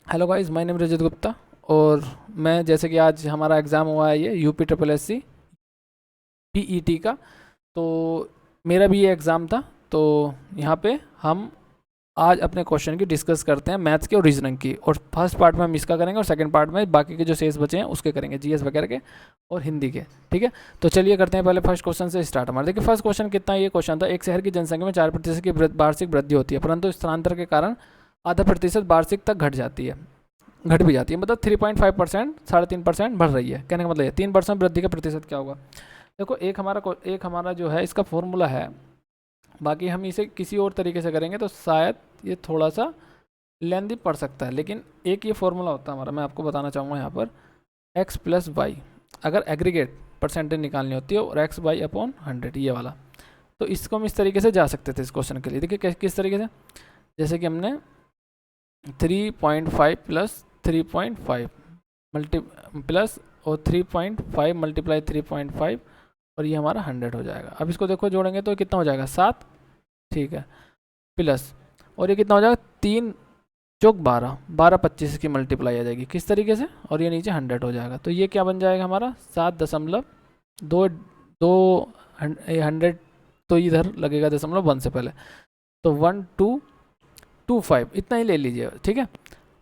Hello guys, my name रजत गुप्ता। और मैं जैसे कि आज हमारा एग्ज़ाम हुआ है ये UP triple S C PET का। तो मेरा भी ये एग्ज़ाम था। तो यहाँ पे हम आज अपने क्वेश्चन की डिस्कस करते हैं, मैथ्स के और रीजनिंग की। और फर्स्ट पार्ट में हम इसका करेंगे और सेकंड पार्ट में बाकी के जो शेष बचे हैं उसके करेंगे, जीएस वगैरह के और हिंदी के। ठीक है, तो चलिए करते हैं पहले फर्स्ट क्वेश्चन से स्टार्ट। हमारे देखिए फर्स्ट क्वेश्चन कितना, ये क्वेश्चन था, एक शहर की जनसंख्या में 4% की वार्षिक वृद्धि होती है, परंतु स्थानांतरण के कारण आधा प्रतिशत वार्षिक तक घट भी जाती है। मतलब 3.5%, 3.5% बढ़ रही है। कहने का मतलब ये 3% वृद्धि का प्रतिशत क्या होगा। देखो एक हमारा जो है इसका फॉर्मूला है। बाकी हम इसे किसी और तरीके से करेंगे तो शायद ये थोड़ा सा लेंदी पड़ सकता है, लेकिन एक ये फॉर्मूला होता है हमारा, मैं आपको बताना चाहूँगा यहाँ पर। एक्स प्लस वाई, अगर एग्रीगेट परसेंटेज निकालनी होती है, और एक्स वाई अपॉन 100, ये वाला। तो इसको हम इस तरीके से जा सकते थे इस क्वेश्चन के लिए। देखिए किस तरीके से, जैसे कि हमने 3.5 प्लस 3.5 मल्टी प्लस और 3.5 मल्टीप्लाई 3.5, और ये हमारा 100 हो जाएगा। अब इसको देखो जोड़ेंगे तो कितना हो जाएगा, 7। ठीक है, प्लस, और ये कितना हो जाएगा, 3 चौक 12, 12 25 की मल्टीप्लाई आ जाएगी किस तरीके से, और ये नीचे 100 हो जाएगा। तो ये क्या बन जाएगा हमारा, 7.2 100। तो इधर लगेगा दशमलव 1 से पहले, तो 1225 इतना ही ले लीजिए। ठीक है,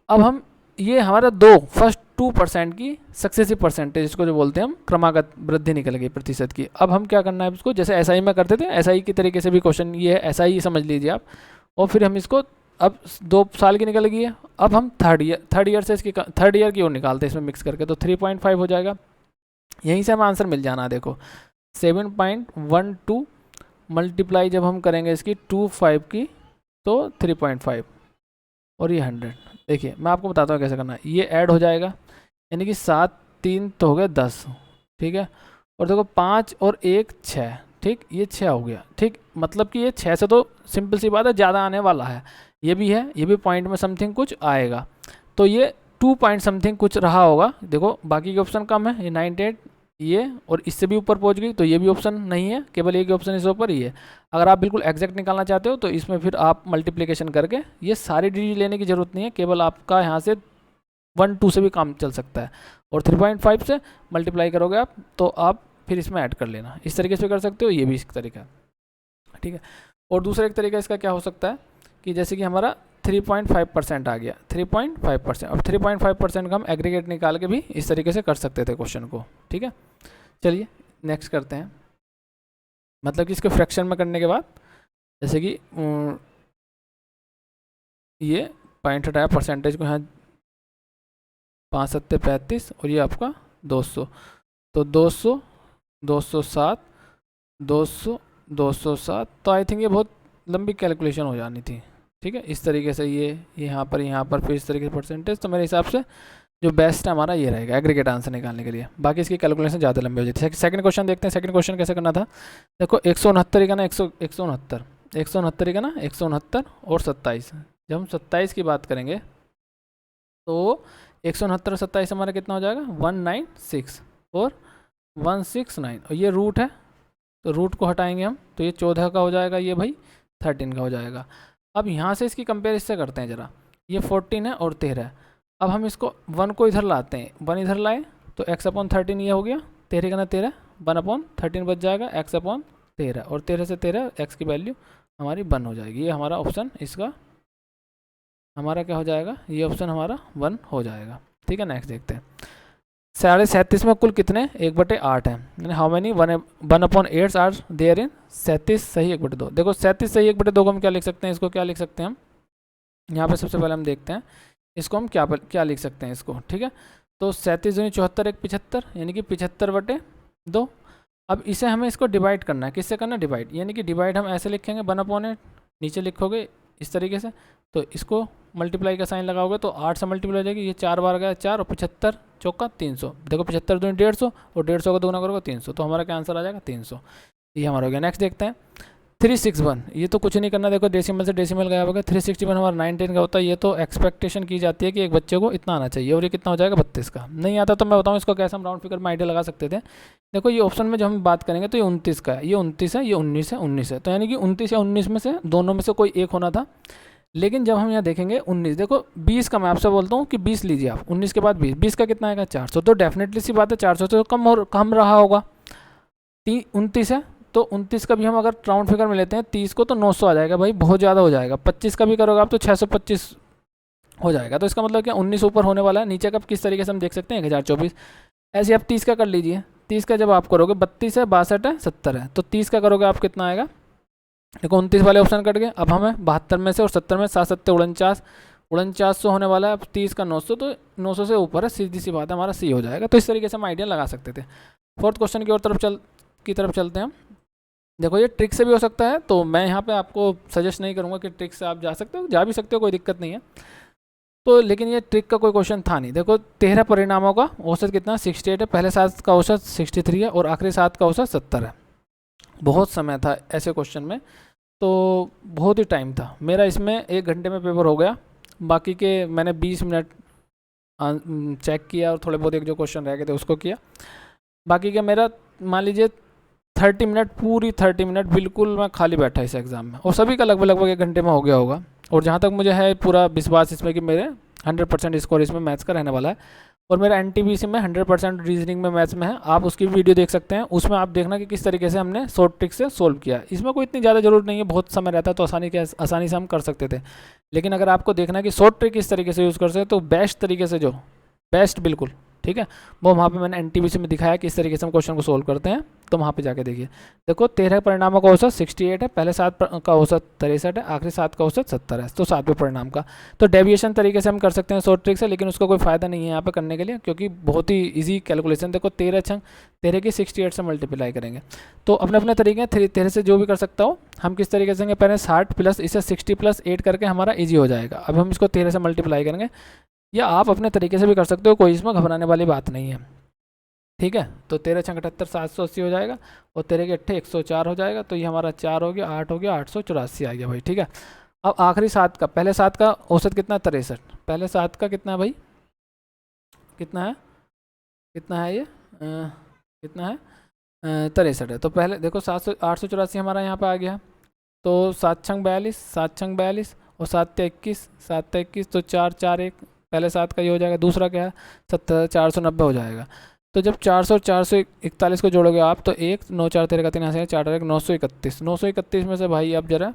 अब हम ये हमारा फर्स्ट 2% की सक्सेसिव परसेंटेज, इसको जो बोलते हैं हम, क्रमागत वृद्धि निकल गई प्रतिशत की। अब हम क्या करना है इसको, जैसे एसआई में करते थे, एसआई की तरीके से भी क्वेश्चन ये है, एसआई समझ लीजिए आप। और फिर हम इसको, अब 2 साल की निकल गई है, अब हम थर्ड ईयर से इसकी थर्ड ईयर की ओर निकालते हैं इसमें मिक्स करके, तो 3.5 हो जाएगा। यहीं से हमें आंसर मिल जाना है। देखो 7.12 मल्टीप्लाई जब हम करेंगे इसकी 25 की, तो 3.5 और ये 100। देखिए मैं आपको बताता हूँ कैसे करना है, ये ऐड हो जाएगा, यानी कि 7 3 तो हो गया 10। ठीक है, और देखो 5 और 1 6। ठीक, ये 6 हो गया। ठीक, मतलब कि ये 6 से तो सिंपल सी बात है ज़्यादा आने वाला है। ये भी है, ये भी पॉइंट में समथिंग कुछ आएगा, तो ये 2 पॉइंट समथिंग कुछ रहा होगा। देखो बाकी के ऑप्शन कम है, ये 98, ये और इससे भी ऊपर पहुंच गई, तो ये भी ऑप्शन नहीं है, केवल एक ऑप्शन इससे ऊपर ही है। अगर आप बिल्कुल एग्जैक्ट निकालना चाहते हो तो इसमें फिर आप मल्टीप्लिकेशन करके, ये सारी डिजिट लेने की ज़रूरत नहीं है, केवल आपका यहाँ से 1 2 से भी काम चल सकता है, और 3.5 से मल्टीप्लाई करोगे आप, तो आप फिर इसमें ऐड कर लेना। इस तरीके से कर सकते हो, ये भी इस तरीका है। ठीक है, और दूसरा एक तरीका इसका क्या हो सकता है कि जैसे कि हमारा 3.5% आ गया, 3.5%, अब 3.5% का हम एग्रीगेट निकाल के भी इस तरीके से कर सकते थे क्वेश्चन को। ठीक है, चलिए नेक्स्ट करते हैं। मतलब कि इसके फ्रैक्शन में करने के बाद, जैसे कि ये पॉइंट हटाया, परसेंटेज को यहाँ 5 7 35, और ये आपका 200, तो 200 207 200 207। तो आई थिंक ये बहुत लंबी कैलकुलेशन हो जानी थी। ठीक है, इस तरीके से ये यहाँ पर फिर इस तरीके से परसेंटेज, तो मेरे हिसाब से जो बेस्ट है हमारा ये रहेगा एग्रीगेट आंसर निकालने के लिए। बाकी इसकी कैलकुलेशन ज़्यादा लंबी हो जाती है। सेकंड क्वेश्चन देखते हैं, सेकंड क्वेश्चन कैसे करना था। देखो 169 का ना, 169 का ना, 169 और 27। जब हम 27 की बात करेंगे तो 169 और 27 हमारा कितना हो जाएगा, 196 और 169, और ये रूट है, तो रूट को हटाएंगे हम, तो ये 14 का हो जाएगा, ये भाई 13 का हो जाएगा। अब यहाँ से इसकी कंपेरिजन करते हैं ज़रा, ये 14 है और 13 है। अब हम इसको 1 को इधर लाते हैं, 1 इधर लाए तो x अपॉन 13 ये हो गया, 13 का ना 13, 1 अपॉन 13 बच जाएगा, x अपॉन 13, और 13 से 13 x की वैल्यू हमारी 1 हो जाएगी। ये हमारा ऑप्शन, इसका हमारा क्या हो जाएगा, ये ऑप्शन हमारा 1 हो जाएगा। ठीक है, नेक्स्ट देखते हैं। 37.5 में कुल कितने 1/8 है, यानी how many 1/8 are there in 37 सही 1/2। देखो 37 सही 1/2 को हम क्या लिख सकते हैं, इसको क्या लिख सकते हैं हम, यहाँ पे सबसे पहले हम देखते हैं इसको हम क्या लिख सकते हैं इसको। ठीक है, तो 37 दूनी 74, 1 75, यानी कि 75/2। अब इसे हमें इसको डिवाइड करना है, किससे करना है, डिवाइड, यानी कि डिवाइड हम ऐसे लिखेंगे 1/8, नीचे लिखोगे इस तरीके से, तो इसको मल्टीप्लाई का साइन लगाओगे तो 8 से मल्टीप्लाई हो जाएगी, ये 4 बार गया 4, और 75 चौका 300। देखो 75 दूनी 150, और 150 का दोगुना करोगे 300, तो हमारा क्या आंसर आ जाएगा 300। ये हमारा हो गया। नेक्स्ट देखते हैं 361, ये तो कुछ नहीं करना, देखो डेसिमल से डेसिमल गया होगा। 361 हमारा 19 का होता है, ये तो एक्सपेक्टेशन की जाती है कि एक बच्चे को इतना आना चाहिए, और ये कितना हो जाएगा 32 का। नहीं आता तो मैं बताऊँ इसको कैसे हम राउंड फिगर में आइडिया लगा सकते थे। देखो ये ऑप्शन में जो हम बात करेंगे तो ये 29 का है, ये 29 है, ये 19 है, 19 है, तो यानी कि 29 या 19 में से दोनों में से कोई एक होना था। लेकिन जब हम यहाँ देखेंगे 19, देखो 20 का मैं आपसे बोलता हूँ कि 20 लीजिए आप, 19 के बाद 20, 20 का कितना आएगा 400, तो डेफिनेटली सी बात है 400 तो कम रहा होगा। 29 है तो 29 का भी हम अगर राउंड फिगर में लेते हैं 30 को तो 900 आ जाएगा भाई, बहुत ज़्यादा हो जाएगा। 25 का भी करोगे आप तो 625 हो जाएगा। तो इसका मतलब क्या 19 ऊपर होने वाला है, नीचे का किस तरीके से हम देख सकते हैं 1024। ऐसे आप 30 का कर लीजिए, 30 का जब आप करोगे 32 है, 62 है, 70 है, तो 30 का करोगे आप कितना आएगा, देखो 29 वाले ऑप्शन कट गए। अब हमें 72 में से और 70 में 7 7 49, 4900 होने वाला है। अब 30 का 900, तो 900 से ऊपर है, सीधी सी बात है हमारा सी हो जाएगा। तो इस तरीके से हम आइडिया लगा सकते थे। फोर्थ क्वेश्चन की तरफ चलते हैं। देखो ये ट्रिक से भी हो सकता है, तो मैं यहाँ पे आपको सजेस्ट नहीं करूँगा कि ट्रिक से आप जा सकते हो, जा भी सकते हो, कोई दिक्कत नहीं है। तो लेकिन ये ट्रिक का कोई क्वेश्चन था नहीं। देखो 13 परिणामों का औसत कितना 68 है, पहले 7 का औसत 63 है और आखिरी 7 का औसत 70 है। बहुत समय था ऐसे क्वेश्चन में, तो बहुत ही टाइम था मेरा इसमें, 1 घंटे में पेपर हो गया। बाकी के मैंने 20 मिनट चेक किया और थोड़े बहुत एक जो क्वेश्चन रह गए थे उसको किया। बाकी का मेरा मान लीजिए 30 मिनट, पूरी 30 मिनट बिल्कुल मैं खाली बैठा इस एग्ज़ाम में, और सभी का लगभग 1 घंटे में हो गया होगा। और जहाँ तक मुझे है पूरा विश्वास इसमें कि मेरे 100% स्कोर इसमें मैथ्स का रहने वाला है। और मेरा एनटीपीसी में 100% रीजनिंग में मैथ्स में है, आप उसकी वीडियो देख सकते हैं, उसमें आप देखना कि किस तरीके से हमने शॉर्ट ट्रिक से सोल्व किया। इसमें कोई इतनी ज़्यादा जरूरत नहीं है, बहुत समय रहता तो आसानी से हम कर सकते थे। लेकिन अगर आपको देखना है कि शॉर्ट ट्रिक किस तरीके से यूज़ कर सकते तो बेस्ट तरीके से, जो बेस्ट बिल्कुल ठीक है, वो वहाँ पे मैंने एनटीपीसी में दिखाया कि इस तरीके से हम क्वेश्चन को सोल्व करते हैं। तो वहाँ पे जाके देखिए। देखो 13 परिणामों का औसत 68 है, पहले 7 का औसत 63 है, आखिरी 7 का औसत 70 है, तो 7वें परिणाम का। तो डेविएशन तरीके से हम कर सकते हैं शॉर्ट ट्रिक से, लेकिन उसका कोई फ़ायदा नहीं है यहाँ पे करने के लिए, क्योंकि बहुत ही ईजी कैलकुलेशन। देखो 13 की 68 से मल्टीप्लाई करेंगे, तो अपने अपने तरीके हैं, 13 से जो भी कर सकता हो। हम किस तरीके से पहले 60 प्लस इसे 60 प्लस 8 करके हमारा ईजी हो जाएगा। अब हम इसको 13 से मल्टीप्लाई करेंगे, या आप अपने तरीके से भी कर सकते हो, कोई इसमें घबराने वाली बात नहीं है। ठीक है, तो 13 छंग 78 780 हो जाएगा, और 13 के 8 104 हो जाएगा। तो ये हमारा 4 हो गया, 8 हो गया, 884 आ गया भाई। ठीक है, अब आखिरी 7 का, पहले 7 का औसत कितना 63, पहले 7 का कितना है भाई, कितना है, कितना है ये कितना है 63 है। तो पहले देखो 884 हमारा यहाँ पे आ गया। तो 7 छंग 42, 7 छंग 42 और 7 21, 7 21, तो 4 4 1, पहले 7 का ये हो जाएगा। दूसरा क्या है 70, 490 हो जाएगा। तो जब 400 और 441 को जोड़ोगे आप, तो 1 9 4 13 का 3 यहाँ 4 1 931, 931 में से भाई अब जरा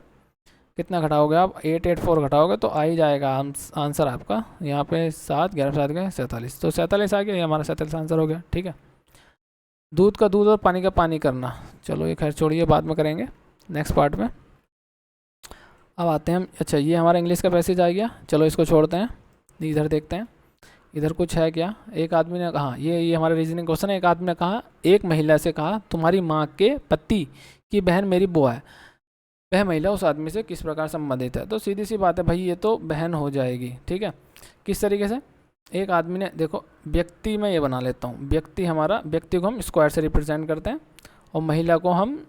कितना घटाओगे आप, 884 घटाओगे तो आ ही जाएगा आंसर आपका यहाँ पे 7 11 7 गए 47, तो 47 आ गया, ये हमारा 47 आंसर हो गया। ठीक है, दूध का दूध और पानी का पानी करना, चलो ये खैर छोड़िए, बाद में करेंगे नेक्स्ट पार्ट में। अब आते हैं हम, अच्छा ये हमारा इंग्लिश का पैसेज आ गया, चलो इसको छोड़ते हैं, इधर देखते हैं इधर कुछ है क्या। एक आदमी ने कहा, ये हमारा रीजनिंग क्वेश्चन है। एक आदमी ने कहा, एक महिला से कहा, तुम्हारी माँ के पति की बहन मेरी बुआ है, वह महिला उस आदमी से किस प्रकार संबंधित है। तो सीधी सी बात है भाई, ये तो बहन हो जाएगी। ठीक है, किस तरीके से, एक आदमी ने, देखो व्यक्ति में ये बना लेता हूँ, व्यक्ति हमारा, व्यक्ति को हम स्क्वायर से रिप्रेजेंट करते हैं और महिला को हम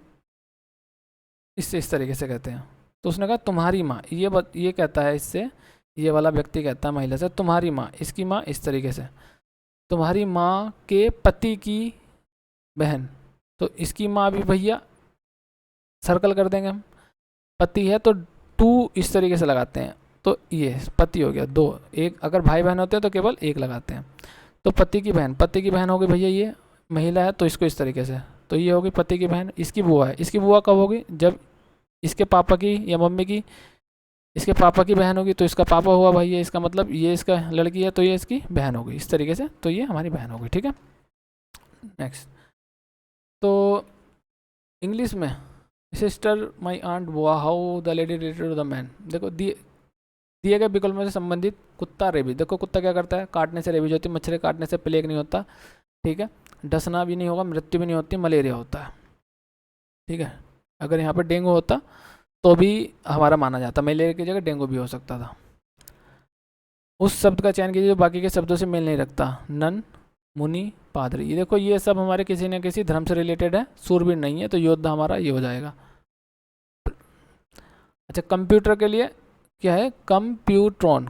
इस तरीके से कहते हैं। तो उसने कहा तुम्हारी माँ, ये कहता है इससे, ये वाला व्यक्ति कहता है महिला से तुम्हारी माँ, इसकी माँ इस तरीके से, तुम्हारी माँ के पति की बहन, तो इसकी माँ भी भैया सर्कल कर देंगे हम, पति है तो 2 इस तरीके से लगाते हैं, तो ये पति हो गया 2, एक अगर भाई बहन होते हैं तो केवल 1 लगाते हैं। तो पति की बहन हो गई भैया, ये महिला है तो इसको इस तरीके से, तो ये होगी पति की बहन। इसकी बुआ है, इसकी बुआ कब होगी, जब इसके पापा की या मम्मी की, इसके पापा की बहन होगी तो इसका पापा हुआ भाई, ये इसका मतलब ये इसका लड़की है तो ये इसकी बहन होगी, इस तरीके से, तो ये हमारी बहन होगी। ठीक है, नेक्स्ट, तो इंग्लिश में सिस्टर माई आंट बुआ how the lady related to the man. देखो दिए गए विकल्प में से संबंधित कुत्ता रेबीज, देखो कुत्ता क्या करता है, काटने से रेबीज होती है, मच्छर काटने से प्लेग नहीं होता। ठीक है, डसना भी नहीं होगा, मृत्यु भी नहीं होती, मलेरिया होता है। ठीक है, अगर यहाँ पर डेंगू होता तो भी हमारा माना जाता, मलेरिया की जगह डेंगू भी हो सकता था। उस शब्द का चयन कीजिए जो बाकी के शब्दों से मेल नहीं रखता, नन, मुनि, पादरी। ये देखो ये सब हमारे किसी न किसी धर्म से रिलेटेड है, सूरवीर नहीं है तो योद्धा हमारा ये हो जाएगा। अच्छा, कंप्यूटर के लिए क्या है, कंप्यूट्रॉन,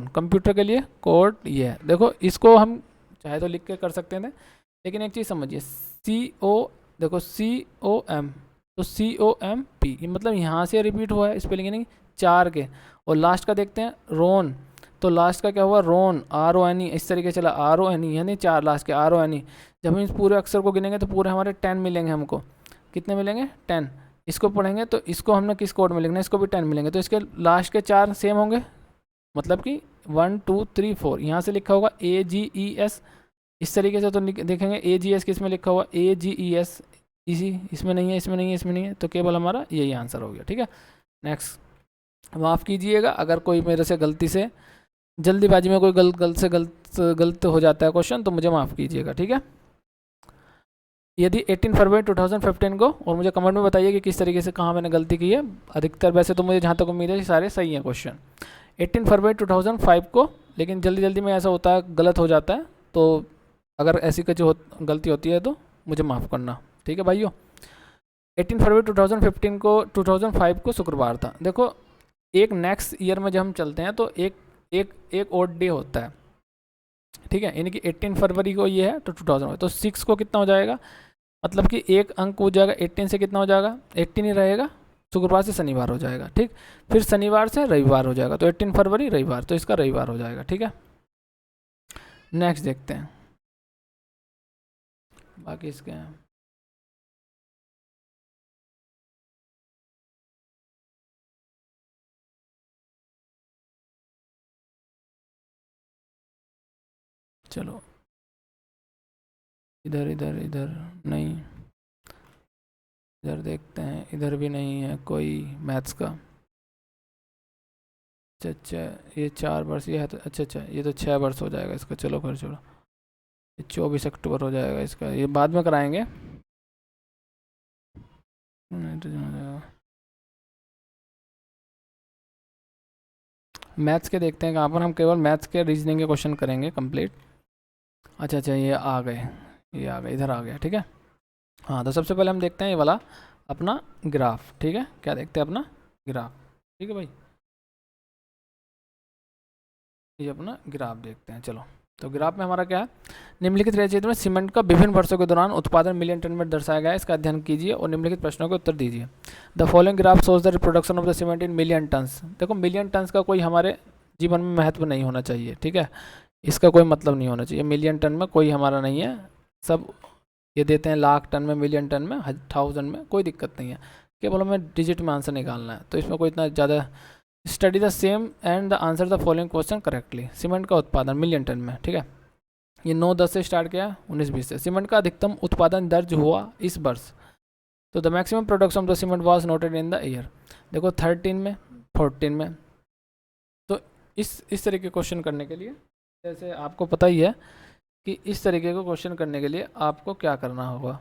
कंप्यूटर के लिए कोड ये है। देखो इसको हम चाहे तो लिख के कर सकते थे, लेकिन एक चीज़ समझिए, देखो COM, तो COMP, ये मतलब यहाँ से रिपीट हुआ है स्पेलिंग, यानी 4 के, और लास्ट का देखते हैं रोन, तो लास्ट का क्या हुआ रोन, RONE, इस तरीके चला RONE, यानी 4 लास्ट के RONE। जब हम इस पूरे अक्षर को गिनेंगे तो पूरे हमारे 10 मिलेंगे हमको। कितने मिलेंगे 10। इसको पढ़ेंगे तो इसको हमने किस कोड में लिखना है, इसको भी 10 मिलेंगे। तो इसके लास्ट के 4 सेम होंगे, मतलब कि 1 2 3 4 यहाँ से लिखा होगा AGES, इस तरीके से। तो देखेंगे AGS किस में लिखा हुआ, AGES, इसी इसमें नहीं है, इसमें नहीं है, इसमें नहीं है, तो केवल हमारा यही आंसर हो गया। ठीक है, नेक्स्ट। माफ़ कीजिएगा अगर कोई मेरे से गलती से जल्दीबाजी में कोई गलत हो जाता है क्वेश्चन, तो मुझे माफ़ कीजिएगा। ठीक है, यदि 18 फरवरी 2015 को, और मुझे कमेंट में बताइए कि किस तरीके से कहाँ मैंने गलती की है। अधिकतर वैसे तो मुझे जहाँ तक उम्मीद है सारे सही हैं क्वेश्चन। 18 फरवरी 2005 को, लेकिन जल्दी में ऐसा होता है, गलत हो जाता है, तो अगर ऐसी कुछ गलती होती है तो मुझे माफ़ करना। ठीक है भाइयों, 18 फरवरी 2015 को 2005 को शुक्रवार था। देखो एक नेक्स्ट ईयर में जब हम चलते हैं तो एक ओड डे होता है। ठीक है, यानी कि 18 फरवरी को ये है तो 2000, तो 6 को कितना हो जाएगा, मतलब कि एक अंक हो जाएगा 18 से, कितना हो जाएगा 18 ही रहेगा, शुक्रवार से शनिवार हो जाएगा। ठीक, फिर शनिवार से रविवार हो जाएगा, तो 18 फरवरी रविवार, तो इसका रविवार हो जाएगा। ठीक है, नेक्स्ट देखते हैं बाकी इसके हैं। चलो इधर इधर इधर नहीं, इधर देखते हैं, इधर भी नहीं है कोई मैथ्स का। अच्छा ये 4 वर्ष ये है, तो अच्छा ये तो 6 वर्ष हो जाएगा इसका। चलो फिर छोड़ो, 24 अक्टूबर हो जाएगा इसका, ये बाद में कराएंगे। नहीं तो मैथ्स के देखते हैं कहाँ पर, हम केवल मैथ्स के रीजनिंग के क्वेश्चन करेंगे कंप्लीट। अच्छा ये आ गए, ये आ गए, इधर आ गया। ठीक है, हाँ तो सबसे पहले हम देखते हैं ये वाला अपना ग्राफ। ठीक है, क्या देखते हैं अपना ग्राफ। ठीक है भाई, ये अपना ग्राफ देखते हैं। चलो तो ग्राफ में हमारा क्या है, निम्नलिखित रेखाचित्र में सीमेंट का विभिन्न वर्षों के दौरान उत्पादन मिलियन टन में दर्शाया गया है, इसका अध्ययन कीजिए और निम्नलिखित प्रश्नों के उत्तर दीजिए। The following graph shows the reproduction of the cement in million turns. देखो मिलियन टन्स का कोई हमारे जीवन में महत्व नहीं होना चाहिए। ठीक है, इसका कोई मतलब नहीं होना चाहिए, मिलियन टन में कोई हमारा नहीं है। सब ये देते हैं लाख टन में, मिलियन टन में, 1000 में, कोई दिक्कत नहीं है, केवल हमें डिजिट में आंसर निकालना है, तो इसमें कोई इतना ज़्यादा। Study the same and the answer the following question correctly. Cement का उत्पादन मिलियन टन में। ठीक है, ये 9-10 से स्टार्ट किया, 19-20 से। सीमेंट का अधिकतम उत्पादन दर्ज हुआ इस वर्ष, तो the maximum production of the cement was noted in the year. देखो 13 में, 14 में। तो इस तरीके के क्वेश्चन करने के लिए, जैसे आपको पता ही है कि इस तरीके को क्वेश्चन करने के लिए आपको क्या करना होगा,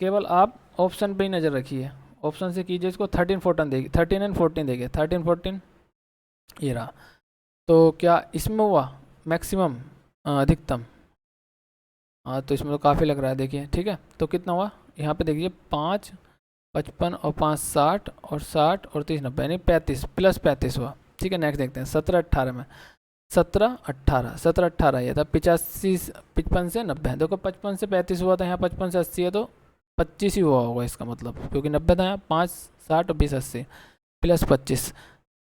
केवल आप ऑप्शन पे ही नज़र रखिए, ऑप्शन से कीजिए इसको। 13-14 देगी, 13 एंड 14 देखिए, 13-14 ये रहा। तो क्या इसमें हुआ मैक्सिमम, अधिकतम? हाँ तो इसमें तो काफ़ी लग रहा है, देखिए। ठीक है, तो कितना हुआ यहाँ पे देखिए, 5 55 और 5 60 और 60 और 30 90, यानी 35 प्लस 35 हुआ। ठीक है, नेक्स्ट देखते हैं 17-18 में। 17-18 ये था 85 55 से 90। देखो 55 से 35 हुआ था, यहाँ 55 से 80 है, तो 25 ही हुआ होगा इसका मतलब, क्योंकि 90 था यहाँ। 5 60 और 20 80 प्लस 25।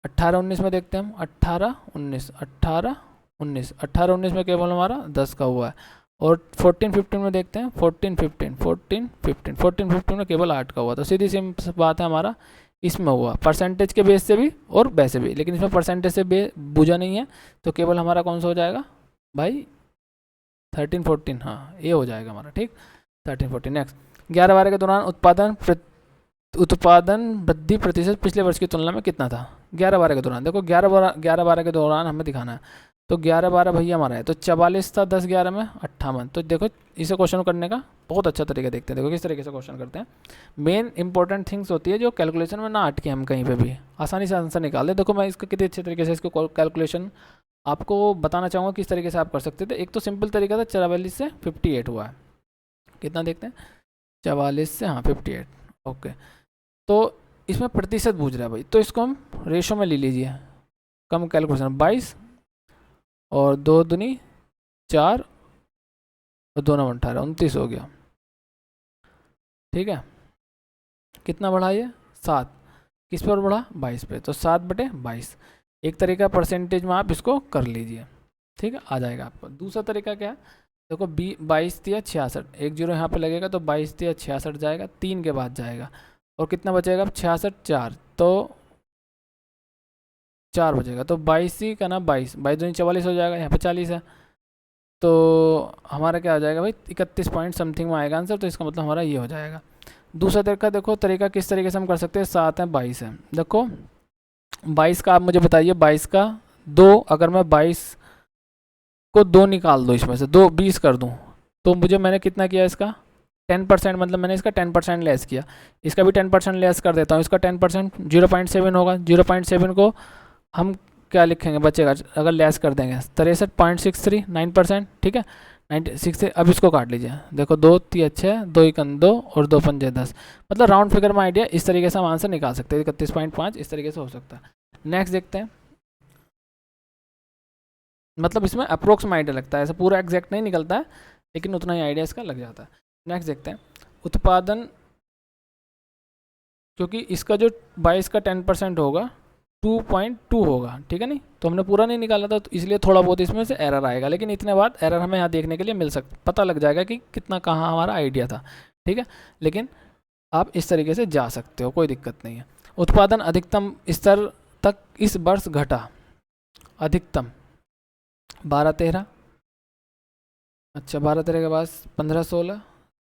18-19 में देखते हैं हम, 18-19 18-19 18-19 में केवल हमारा 10 का हुआ है। और 14-15 में देखते हैं, 14-15 में केवल 8 का हुआ। तो सीधी सी बात है, हमारा इसमें हुआ परसेंटेज के बेस से भी और वैसे भी, लेकिन इसमें परसेंटेज से बूझा नहीं है, तो केवल हमारा कौन सा हो जाएगा भाई, 13-14, हाँ ये हो जाएगा हमारा। ठीक, 13-14। नेक्स्ट, 11-12 के दौरान उत्पादन वृद्धि प्रतिशत पिछले वर्ष की तुलना में कितना था? 11-12 के दौरान, देखो 11-12 के दौरान हमें दिखाना है, तो 11-12 भैया हमारा है, तो 44 था, 10-11 में 58। तो देखो इसे क्वेश्चन करने का बहुत अच्छा तरीका देखते हैं। देखो किस तरीके से क्वेश्चन करते हैं। मेन इंपॉर्टेंट थिंग्स होती है जो कैलकुलेशन में ना अटके, हम कहीं पे भी आसानी से आंसर निकाल दें। देखो मैं इसका कितने अच्छे तरीके से इसको कैलकुलेशन आपको बताना चाहूँगा किस तरीके से आप कर सकते थे। एक तो सिंपल तरीका था, 44 से 58 हुआ है, कितना देखते हैं, 44 से, हाँ 58। ओके, तो इसमें प्रतिशत पूछ रहा है भाई, तो इसको हम रेशो में ले लीजिए, कम कैलकुलेशन। 22 और 2 दूनी 4 और 2 9 18, 29 हो गया। ठीक है, कितना बढ़ा ये, 7, किस पर बढ़ा, 22 पे, तो 7/22। एक तरीका परसेंटेज में आप इसको कर लीजिए, ठीक है, आ जाएगा आपको। दूसरा तरीका क्या है, देखो 22 तिया 66, एक जीरो यहाँ पे लगेगा तो 22 तिया 66 जाएगा, 3 के बाद जाएगा, और कितना बचेगा अब 66 4, तो 4 बचेगा, तो 22 ही का ना 22 22 दूनी 44 हो जाएगा, यहाँ पे 40 है, तो हमारा क्या आ जाएगा भाई 31 पॉइंट समथिंग में आएगा आंसर, तो इसका मतलब हमारा ये हो जाएगा। दूसरा तरीका देखो, तरीका किस तरीके से हम कर सकते हैं, 7 है 22 है, देखो 22 का आप मुझे बताइए, 22 का 2, अगर मैं 22 को 2 निकाल दूँ इसमें से, 2 20 कर दूँ, तो मुझे मैंने कितना किया इसका 10%, मतलब मैंने इसका 10% लेस किया, इसका भी 10% लेस कर देता हूँ, इसका 10% 0.7 होगा, 0.7 को हम क्या लिखेंगे बचेगा, अगर लेस कर देंगे 63.63 9%, ठीक है 96। अब इसको काट लीजिए, देखो 2 3 6 2 1 2 और 2 5 10, मतलब राउंड फिगर में आइडिया इस तरीके से हम आंसर निकाल सकते हैं, 31.5 इस तरीके से हो सकता है। नेक्स्ट देखते हैं, मतलब इसमें अप्रोक्स में आइडिया लगता है, ऐसा पूरा एग्जैक्ट नहीं निकलता है, लेकिन उतना ही आइडिया इसका लग जाता है। नेक्स्ट देखते हैं, उत्पादन, क्योंकि इसका जो 22 का 10% होगा 2.2 होगा, ठीक है नहीं, तो हमने पूरा नहीं निकाला था, तो इसलिए थोड़ा बहुत इसमें से एरर आएगा, लेकिन इतने बाद एरर हमें यहाँ देखने के लिए मिल सकता, पता लग जाएगा कि कितना कहाँ हमारा आइडिया था, ठीक है, लेकिन आप इस तरीके से जा सकते हो, कोई दिक्कत नहीं है। उत्पादन अधिकतम स्तर तक इस वर्ष घटा, अधिकतम 12-13, अच्छा 12-13 के बाद 15-16,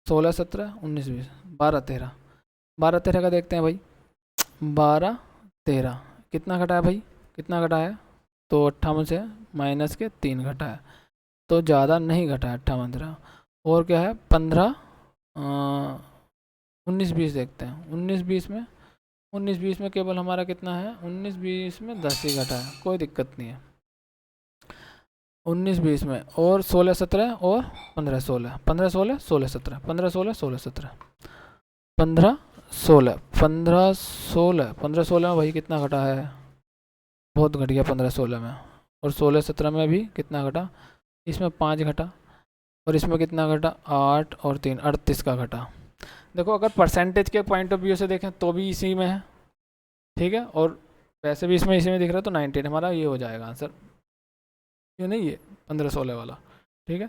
16-17, 19-20, 12-13, 12-13 का देखते हैं भाई, 12-13 कितना घटा है भाई, कितना घटा है, तो 58 से माइनस के 3 घटा है, तो ज़्यादा नहीं घटा है 58-13, और क्या है 15 19-20 देखते हैं, 19-20 में केवल हमारा कितना है, 19-20 में 10 ही घटा है, कोई दिक्कत नहीं है, 19-20 में, और 16-17 और 15-16, 15-16 16-17, 15-16 16-17, 15-16 15-16 15-16 में भाई कितना घटा है, बहुत घट गया 15-16 में, और 16-17 में भी कितना घटा, इसमें 5 घटा, और इसमें कितना घटा 8 और 3 38 का घटा। देखो अगर परसेंटेज के पॉइंट ऑफ व्यू से देखें तो भी इसी में है, ठीक है, और वैसे भी इसमें इसी में दिख रहा है, तो 98 हमारा ये हो जाएगा आंसर, ये नहीं ये 15-16 वाला, ठीक है,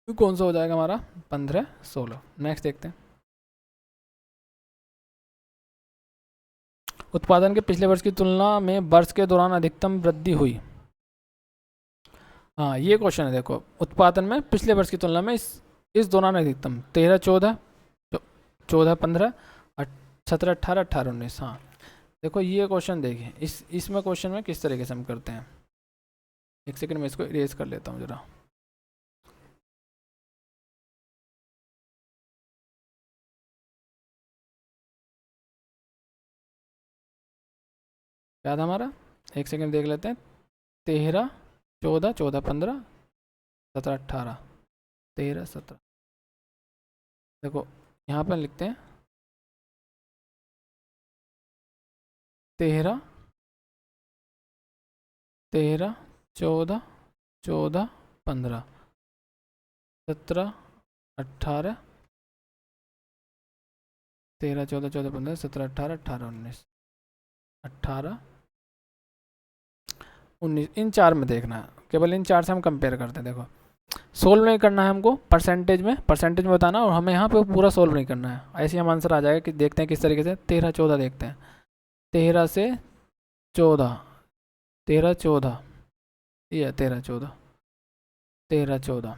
तो कौन सा हो जाएगा हमारा 15-16। नेक्स्ट देखते हैं, उत्पादन के पिछले वर्ष की तुलना में वर्ष के दौरान अधिकतम वृद्धि हुई, हाँ ये क्वेश्चन है, देखो उत्पादन में पिछले वर्ष की तुलना में इस दौरान अधिकतम 13-14 14-15 17-18 18-19, हाँ देखो ये क्वेश्चन देखिए, इसमें क्वेश्चन में किस तरीके से हम करते हैं, एक सेकंड में इसको इरेज कर लेता हूँ जरा, क्या था हमारा, एक सेकंड देख लेते हैं, 13-14 14-15 17-18 13-17, देखो यहाँ पर लिखते हैं 13 13 14 14 15 17 18 13 14 14 15 17 18 18 19 18 19, इन चार में देखना है, केवल इन चार से हम कंपेयर करते हैं। देखो सोल्व नहीं करना है हमको, परसेंटेज में बताना, और हमें यहाँ पे पूरा सोल्व नहीं करना है, ऐसे हम आंसर आ जाएगा कि देखते हैं किस तरीके से, 13-14 देखते हैं, 13 से 14 13-14, ये 13-14 13-14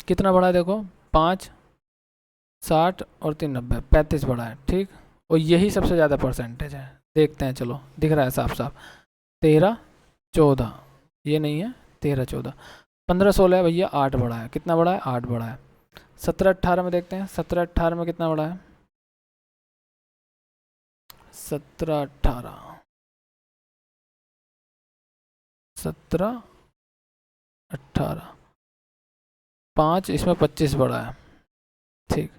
कितना बड़ा है, देखो 5 60 और 3 90 35 बड़ा है, ठीक, और यही सबसे ज़्यादा परसेंटेज है, देखते हैं, चलो दिख रहा है साफ साफ, 13-14 ये नहीं है, 13-14 15-16 है भैया 8 बड़ा है, कितना बड़ा है 8 बड़ा है, 17-18 में देखते हैं, 17-18 में कितना बड़ा है, 17-18 17-18 5, इसमें 25 बड़ा है, ठीक,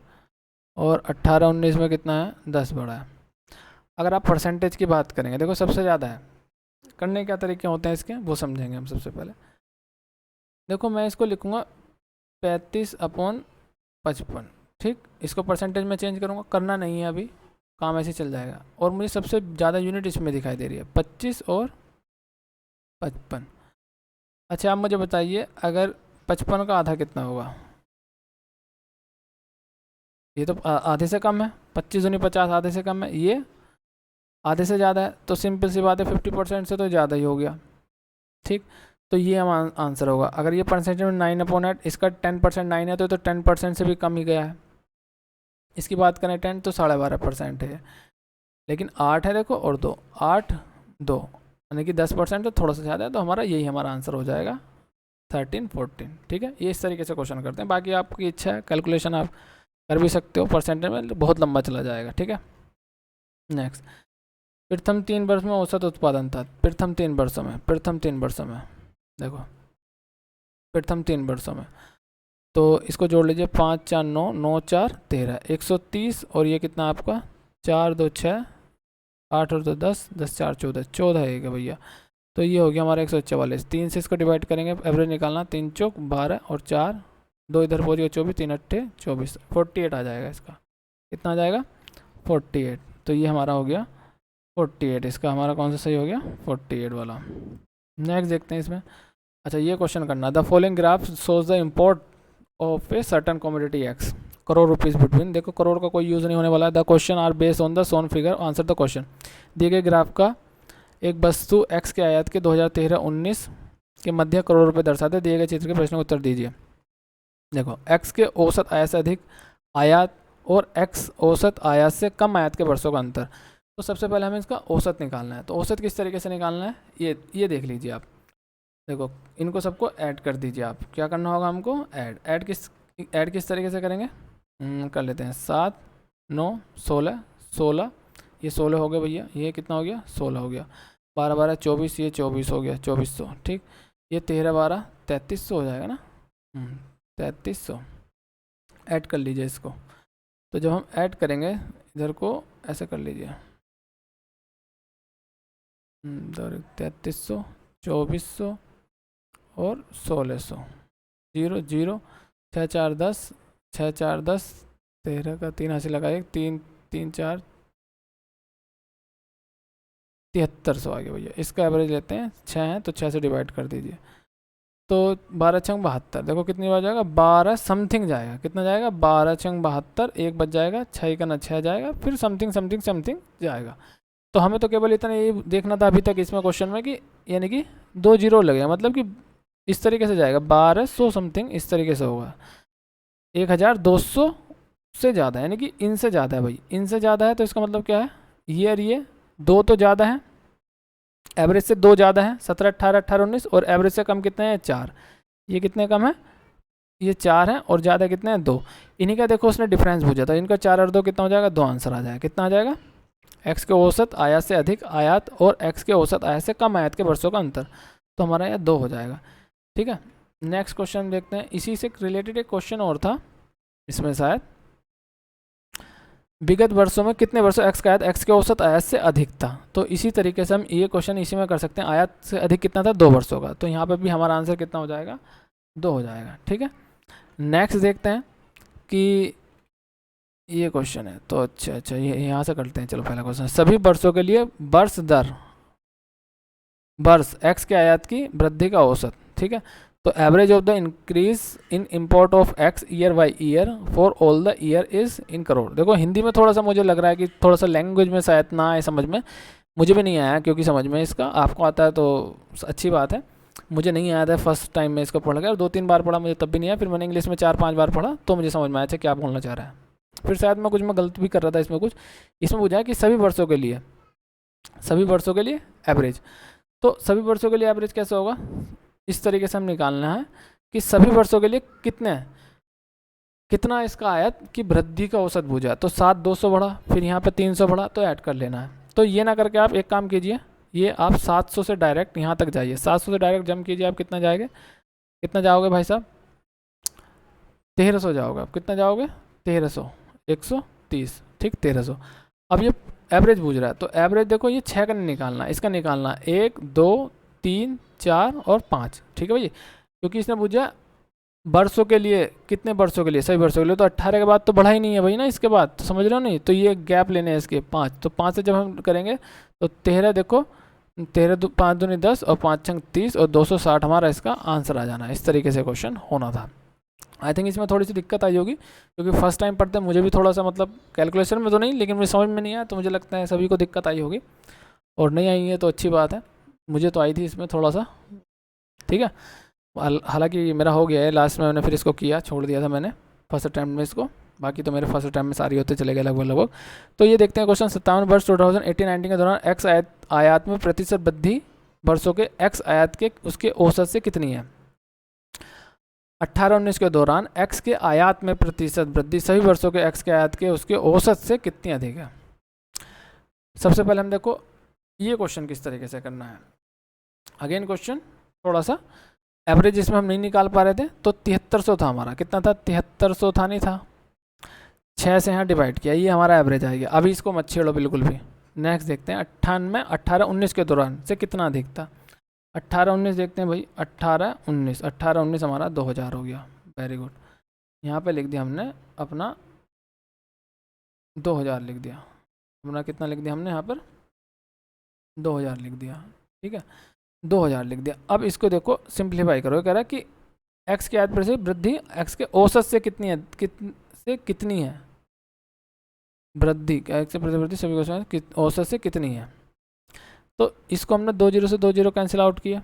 और 18-19 में कितना है 10 बड़ा है। अगर आप परसेंटेज की बात करेंगे, देखो सबसे ज़्यादा है, करने के क्या तरीके होते हैं इसके वो समझेंगे हम सबसे पहले। देखो मैं इसको लिखूँगा 35/55, ठीक, इसको परसेंटेज में चेंज करूँगा, करना नहीं है अभी, काम ऐसे चल जाएगा, और मुझे सबसे ज़्यादा यूनिट इसमें दिखाई दे रही है 25 और 55। अच्छा आप मुझे बताइए अगर 55 का आधा कितना होगा? ये तो आधे से कम है, 25 दूनी 50 आधे से कम है, ये आधे से ज़्यादा है, तो सिंपल सी बात है 50% से तो ज़्यादा ही हो गया। ठीक, तो ये हम आंसर होगा। अगर ये परसेंटेज में 9/8, इसका 10% 9 है तो 10% से भी कम ही गया है। इसकी बात करें 10 तो 12.5% है, लेकिन 8 है देखो और 2, 8 2 यानी कि 10% तो थोड़ा सा ज़्यादा है, तो हमारा यही हमारा आंसर हो जाएगा 13 14। ठीक है, ये इस तरीके से क्वेश्चन करते हैं। बाकी आपकी इच्छा है, कैलकुलेशन आप कर भी सकते हो, परसेंटेज में बहुत लंबा चला जाएगा। ठीक है, नेक्स्ट, प्रथम 3 वर्ष में औसत उत्पादन था। प्रथम 3 वर्षों में, प्रथम 3 वर्षों में देखो, प्रथम 3 वर्षों में, तो इसको जोड़ लीजिए, 5 4 9 9 4 13 130, और ये कितना आपका 4 2 6 8 और 2 10 10 4 14 14 है भैया, तो ये हो गया हमारा 144। 3 से इसको डिवाइड करेंगे, एवरेज निकालना, 3 चौक 12 और 4 2 इधर पहुँच गया 24, 3 अट्ठे 24, 48 आ जाएगा इसका। कितना आ जाएगा? 48। तो ये हमारा हो गया 48, इसका हमारा कौन सा सही हो गया? 48 वाला। नेक्स्ट देखते हैं इसमें। अच्छा ये क्वेश्चन करना, the following graph shows the import of a certain commodity X, crore rupees between, देखो करोड़ का कोई यूज़ नहीं होने वाला है। The question are based on the shown figure, answer the question. दिए गए ग्राफ का एक वस्तु एक्स के आयात के 2013-19 के मध्य करोड़ रुपए दर्शाते, दिए गए चित्र के प्रश्न का उत्तर दीजिए। देखो एक्स के औसत आयात से अधिक आयात और एक्स औसत आयात से कम आयात के वर्षों का अंतर। तो सबसे पहले हमें इसका औसत निकालना है। तो औसत किस तरीके से निकालना है, ये देख लीजिए आप। देखो इनको सबको ऐड कर दीजिए आप। क्या करना होगा हमको? ऐड किस तरीके से करेंगे? कर लेते हैं, 7 9 16 16, ये 16 हो गया भैया, ये कितना हो गया? 16 हो गया। 12 12 24, ये 24 हो गया, 2400। ठीक, ये 13 12 3300 हो जाएगा ना, 3300। ऐड कर लीजिए इसको। तो जब हम ऐड करेंगे इधर को ऐसे कर लीजिए, 3300 2400 और 1600, 0 0 6 4 10 6 4 10 13 का 3 हासिल लगाए, 3 3 4 7300 आ गया भैया। इसका एवरेज लेते हैं, 6 है तो 6 से डिवाइड कर दीजिए, तो 12 छंग 72। देखो कितनी बार जाएगा? 12 समथिंग जाएगा। कितना जाएगा? 12 छंग 72, एक बच जाएगा, 6 का ना 6 जाएगा, फिर समथिंग समथिंग समथिंग जाएगा। तो हमें तो केवल इतना ये देखना था अभी तक इसमें क्वेश्चन में कि यानी कि 2 जीरो लगे, मतलब कि इस तरीके से जाएगा, 1200 समथिंग इस तरीके से होगा, 1200 से ज़्यादा, यानी कि इनसे ज़्यादा है भाई, इनसे ज़्यादा है। तो इसका मतलब क्या है? ये और ये 2 तो ज़्यादा है, एवरेज से 2 ज़्यादा है, 17 18 18 19, और एवरेज से कम कितने हैं? 4। ये कितने कम है? ये 4 है, और ज़्यादा कितने हैं? 2। इन्हीं का देखो उसने डिफरेंस पूछा था, इनका 4 और 2 कितना हो जाएगा? 2 आंसर आ जाएगा। कितना आ जाएगा? एक्स के औसत आयात से अधिक आयात और एक्स के औसत आयात से कम आयात के वर्षों का अंतर, तो हमारा यह 2 हो जाएगा। ठीक है, नेक्स्ट क्वेश्चन देखते हैं। इसी से रिलेटेड एक क्वेश्चन और था इसमें शायद, विगत वर्षों में कितने वर्षों एक्स का आयात एक्स के औसत आयात से अधिक था। तो इसी तरीके से हम ये क्वेश्चन इसी में कर सकते हैं, आयात से अधिक कितना था? 2 वर्षों का। तो यहाँ पे भी हमारा आंसर कितना हो जाएगा? 2 हो जाएगा। ठीक है, नेक्स्ट देखते हैं कि ये क्वेश्चन है, तो अच्छा ये यहाँ से करते हैं। चलो पहला क्वेश्चन, सभी वर्षों के लिए वर्ष दर, वर्ष एक्स के आयात की वृद्धि का औसत। ठीक है, तो average of the increase in import of x year by year for all the year is in crore. देखो हिंदी में थोड़ा सा मुझे लग रहा है कि थोड़ा सा लैंग्वेज में शायद ना आए समझ में, मुझे भी नहीं आया क्योंकि समझ में इसका, आपको आता है तो अच्छी बात है, मुझे नहीं आया था फर्स्ट टाइम में इसको पढ़ गया, और 2-3 बार पढ़ा मुझे तब भी नहीं आया, फिर मैंने इंग्लिश में 4-5 बार पढ़ा तो मुझे समझ में आया था क्या बोलना चाह रहा है। फिर शायद मैं गलत भी कर रहा था इसमें कुछ, इसमें पूछा है कि सभी वर्षों के लिए एवरेज। तो सभी वर्षों के लिए एवरेज कैसे होगा? इस तरीके से हम निकालना है कि सभी वर्षों के लिए कितना इसका आयत की वृद्धि का औसत भुजा। तो 7 200 बढ़ा, फिर यहाँ पे 300 बढ़ा, तो ऐड कर लेना है। तो ये ना करके आप एक काम कीजिए, ये आप 700 से डायरेक्ट यहाँ तक जाइए, 700 से डायरेक्ट जम कीजिए, आप कितना जाओगे भाई साहब? 1300 जाओगे आप। कितना जाओगे? 1300 130, ठीक 1300। अब ये एवरेज पूछ रहा है, तो एवरेज देखो ये 6 का नहीं निकालना, इसका निकालना 1 2 3 4 और 5। ठीक है भाई, क्योंकि इसने पूछा वर्षों के लिए, कितने वर्षों के लिए? सभी वर्षों के लिए। तो 18 के बाद तो बढ़ा ही नहीं है भाई ना इसके बाद, तो समझ रहे हो नहीं? तो ये गैप लेने हैं इसके 5, तो 5 से जब हम करेंगे तो 13 देखो 5 दूनी 10 और 5 छंग 30 और 260 हमारा इसका आंसर आ जाना है। इस तरीके से क्वेश्चन होना था। आई थिंक इसमें थोड़ी सी दिक्कत आई होगी, क्योंकि फर्स्ट टाइम पढ़ते हैं, मुझे भी थोड़ा सा मतलब कैलकुलेशन में तो नहीं, लेकिन मुझे समझ में नहीं आया, तो मुझे लगता है सभी को दिक्कत आई होगी, और नहीं आई है तो अच्छी बात है। मुझे तो आई थी इसमें थोड़ा सा, ठीक है। हालांकि मेरा हो गया है, लास्ट में मैंने फिर इसको किया, छोड़ दिया था मैंने फर्स्ट अटैम्प्ट में इसको, बाकी तो मेरे फर्स्ट अटैम्प्ट में सारी होते चले गए लगभग। तो ये देखते हैं क्वेश्चन 57 वर्ष 2018-19 के दौरान एक्स आयात में प्रतिशत वृद्धि वर्षों के एक्स आयात के उसके औसत से कितनी है। 18-19 के दौरान एक्स के आयात में प्रतिशत वृद्धि सभी वर्षों के एक्स के आयात के उसके औसत से कितनी अधिक है। सबसे पहले हम देखो ये क्वेश्चन किस तरीके से करना है। अगेन क्वेश्चन थोड़ा सा एवरेज इसमें हम नहीं निकाल पा रहे थे, तो 7300 था हमारा, कितना था 7300 था, नहीं था, 6 से यहाँ डिवाइड किया, ये हमारा एवरेज आएगा। अभी इसको मत छेड़ो बिल्कुल भी। नेक्स्ट देखते हैं 18-19 के दौरान से कितना अधिक था। 18-19 देखते हैं भाई, 18-19 हमारा 2000 हो गया, वेरी गुड। यहाँ पे लिख दिया हमने अपना 2000 लिख दिया, अपना कितना लिख दिया हमने यहाँ पर 2000 लिख दिया, ठीक है 2000 लिख दिया। अब इसको देखो सिंप्लीफाई करो, कह रहा है कि एक्स की आयत पर से वृद्धि एक्स के औसत से कितनी है, कितनी है वृद्धि, एक्स से वृद्धि सभी औसत से कितनी है। तो इसको हमने 2 0 से 2 0 कैंसिल आउट किया,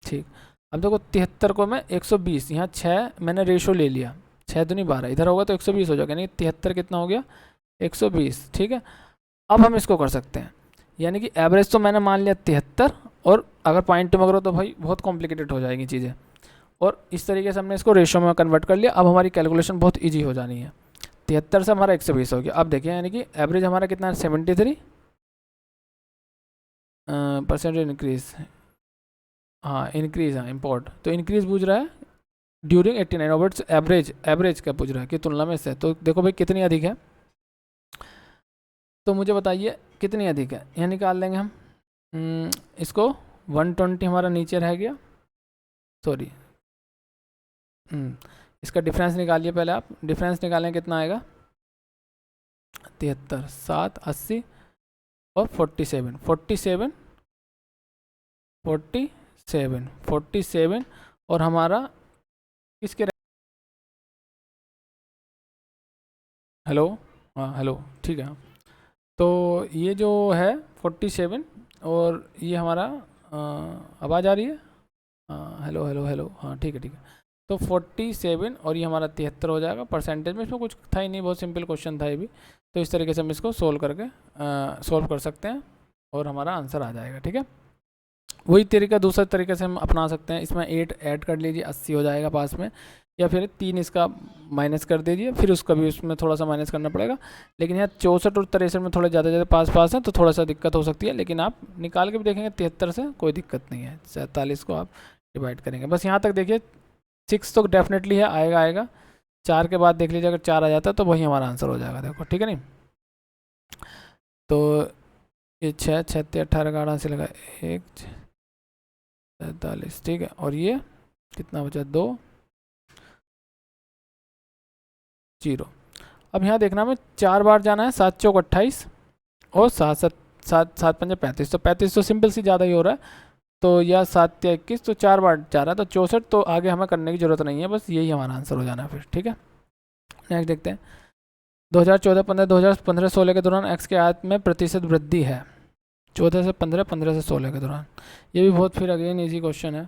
ठीक। अब देखो 73 को मैं 120, यहाँ 6 मैंने रेशो ले लिया, 6 दूनी 12, इधर होगा तो 120 हो जाएगा, यानी 73 कितना हो गया 120, ठीक है। अब हम इसको कर सकते हैं, यानी कि एवरेज तो मैंने मान लिया 73, और अगर पॉइंट में करो तो भाई बहुत कॉम्प्लिकेटेड हो जाएगी चीज़ें, और इस तरीके से हमने इसको रेशो में कन्वर्ट कर लिया। अब हमारी कैलकुलेशन बहुत ईजी हो जानी है। 73 से हमारा 120 हो गया। अब देखिए यानी कि एवरेज हमारा कितना है 73 परसेंटेज इंक्रीज, हाँ इंक्रीज, हाँ इम्पोर्ट, तो इंक्रीज पूछ रहा है ड्यूरिंग 89 ओवर्स, एवरेज का पूछ रहा है कि तुलना में से। तो देखो भाई कितनी अधिक है, तो मुझे बताइए कितनी अधिक है, यह निकाल लेंगे हम। इसको 120 हमारा नीचे रह गया, सॉरी इसका डिफरेंस निकालिए पहले आप, डिफरेंस निकालें कितना आएगा 73, 7, 80 और 47 और हमारा किसके, हेलो, हाँ हेलो, ठीक है। तो ये जो है 47 और ये हमारा आवाज़ आ रही है, हाँ हेलो हेलो हेलो, हाँ ठीक है ठीक है। तो 47 और ये हमारा 73 हो जाएगा परसेंटेज में। इसमें कुछ था ही नहीं, बहुत सिंपल क्वेश्चन था ये भी। तो इस तरीके से हम इसको सोल्व कर सकते हैं और हमारा आंसर आ जाएगा, ठीक है। वही तरीका दूसरे तरीके से हम अपना सकते हैं, इसमें 8 ऐड कर लीजिए, 80 हो जाएगा पास में, या फिर 3 इसका माइनस कर दीजिए, फिर उसका भी उसमें थोड़ा सा माइनस करना पड़ेगा। लेकिन यहाँ 64 और 63 में थोड़े ज़्यादा पास हैं, तो थोड़ा सा दिक्कत हो सकती है, लेकिन आप निकाल के भी देखेंगे 73 से कोई दिक्कत नहीं है। 47 को आप डिवाइड करेंगे, बस यहाँ तक देखिए 6 तो डेफिनेटली है, आएगा 4 के बाद देख लीजिए, अगर 4 आ जाता है तो वही हमारा आंसर हो जाएगा, देखो ठीक है नहीं। तो ये 6 6 18 का 18 से लगा 1 47, ठीक है। और ये कितना बचा 2 0। अब यहाँ देखना हमें 4 बार जाना है, 7 चौक 28 और 7 5 35, तो 35 तो सिंपल सी ज़्यादा ही हो रहा है, तो या 7 या 21, तो 4 बार जा रहा है, तो 64, तो आगे हमें करने की ज़रूरत नहीं है, बस यही हमारा आंसर हो जाना है फिर, ठीक है। नेक्स्ट देखते हैं 2014-15 2015-16 के दौरान एक्स के आयत में प्रतिशत वृद्धि है, 14 से 15 15 से 16 के दौरान। ये भी बहुत फिर अगेन इजी क्वेश्चन है।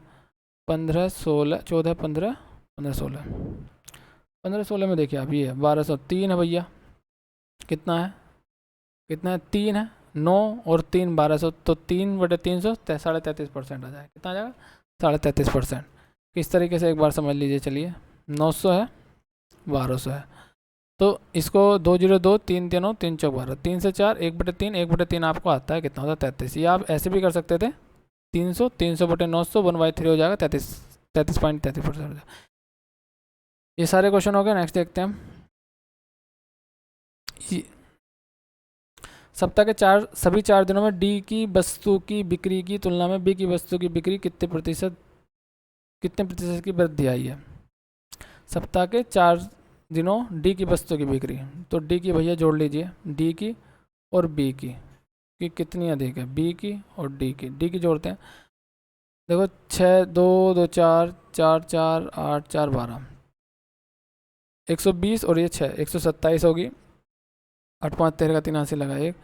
15 16 14 15 15 16 15 16 में देखिए आप, ये 1203 है भैया, कितना है 3 है, 9 और 3 1200, तो 3/300 33.5% आ जाएगा, कितना आ जाएगा 33.5%। किस तरीके से एक बार समझ लीजिए, चलिए 900 है 1200 है, तो इसको 2 0 2 3 3 3 चौक 12, 3 से 4 1/3 1/3 आपको आता है, कितना होता है 33। ये आप ऐसे भी कर सकते थे 300 300/900 1/3 हो जाएगा 33.33% हो जाएगा। ये सारे क्वेश्चन हो गए। नेक्स्ट देखते हैं हम, सप्ताह के सभी 4 दिनों में डी की वस्तु की बिक्री की तुलना में बी की वस्तु की बिक्री कितने प्रतिशत की वृद्धि आई है। सप्ताह के 4 दिनों डी की वस्तु की बिक्री, तो डी की भैया जोड़ लीजिए, डी की और बी की, की कितनी अधिक है, बी की और डी की जोड़ते हैं। देखो 6 2 2 4 4 4 8 4 12 120 और ये 6 127 होगी। 8 5 13 का 83 लगा, 1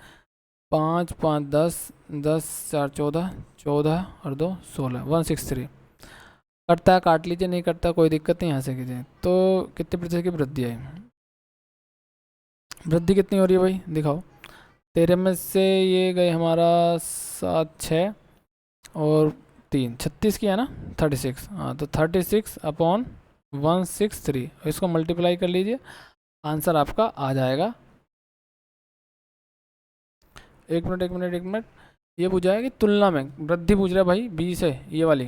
5 5 10 10 4 14 14 और 2 16 163 कटता है, काट लीजिए, नहीं कटता कोई दिक्कत नहीं, यहाँ से कीजिए। तो कितने प्रतिशत की वृद्धि आई, वृद्धि कितनी हो रही है भाई दिखाओ। 13 में से ये गए हमारा 7 6 और 3 36 की है ना, 36। हाँ तो 36 अपॉन 163, इसको मल्टीप्लाई कर लीजिए, आंसर आपका आ जाएगा। एक मिनट ये पूछ जाएगा कि तुलना में वृद्धि पूछ रहा है भाई बी से, ये वाली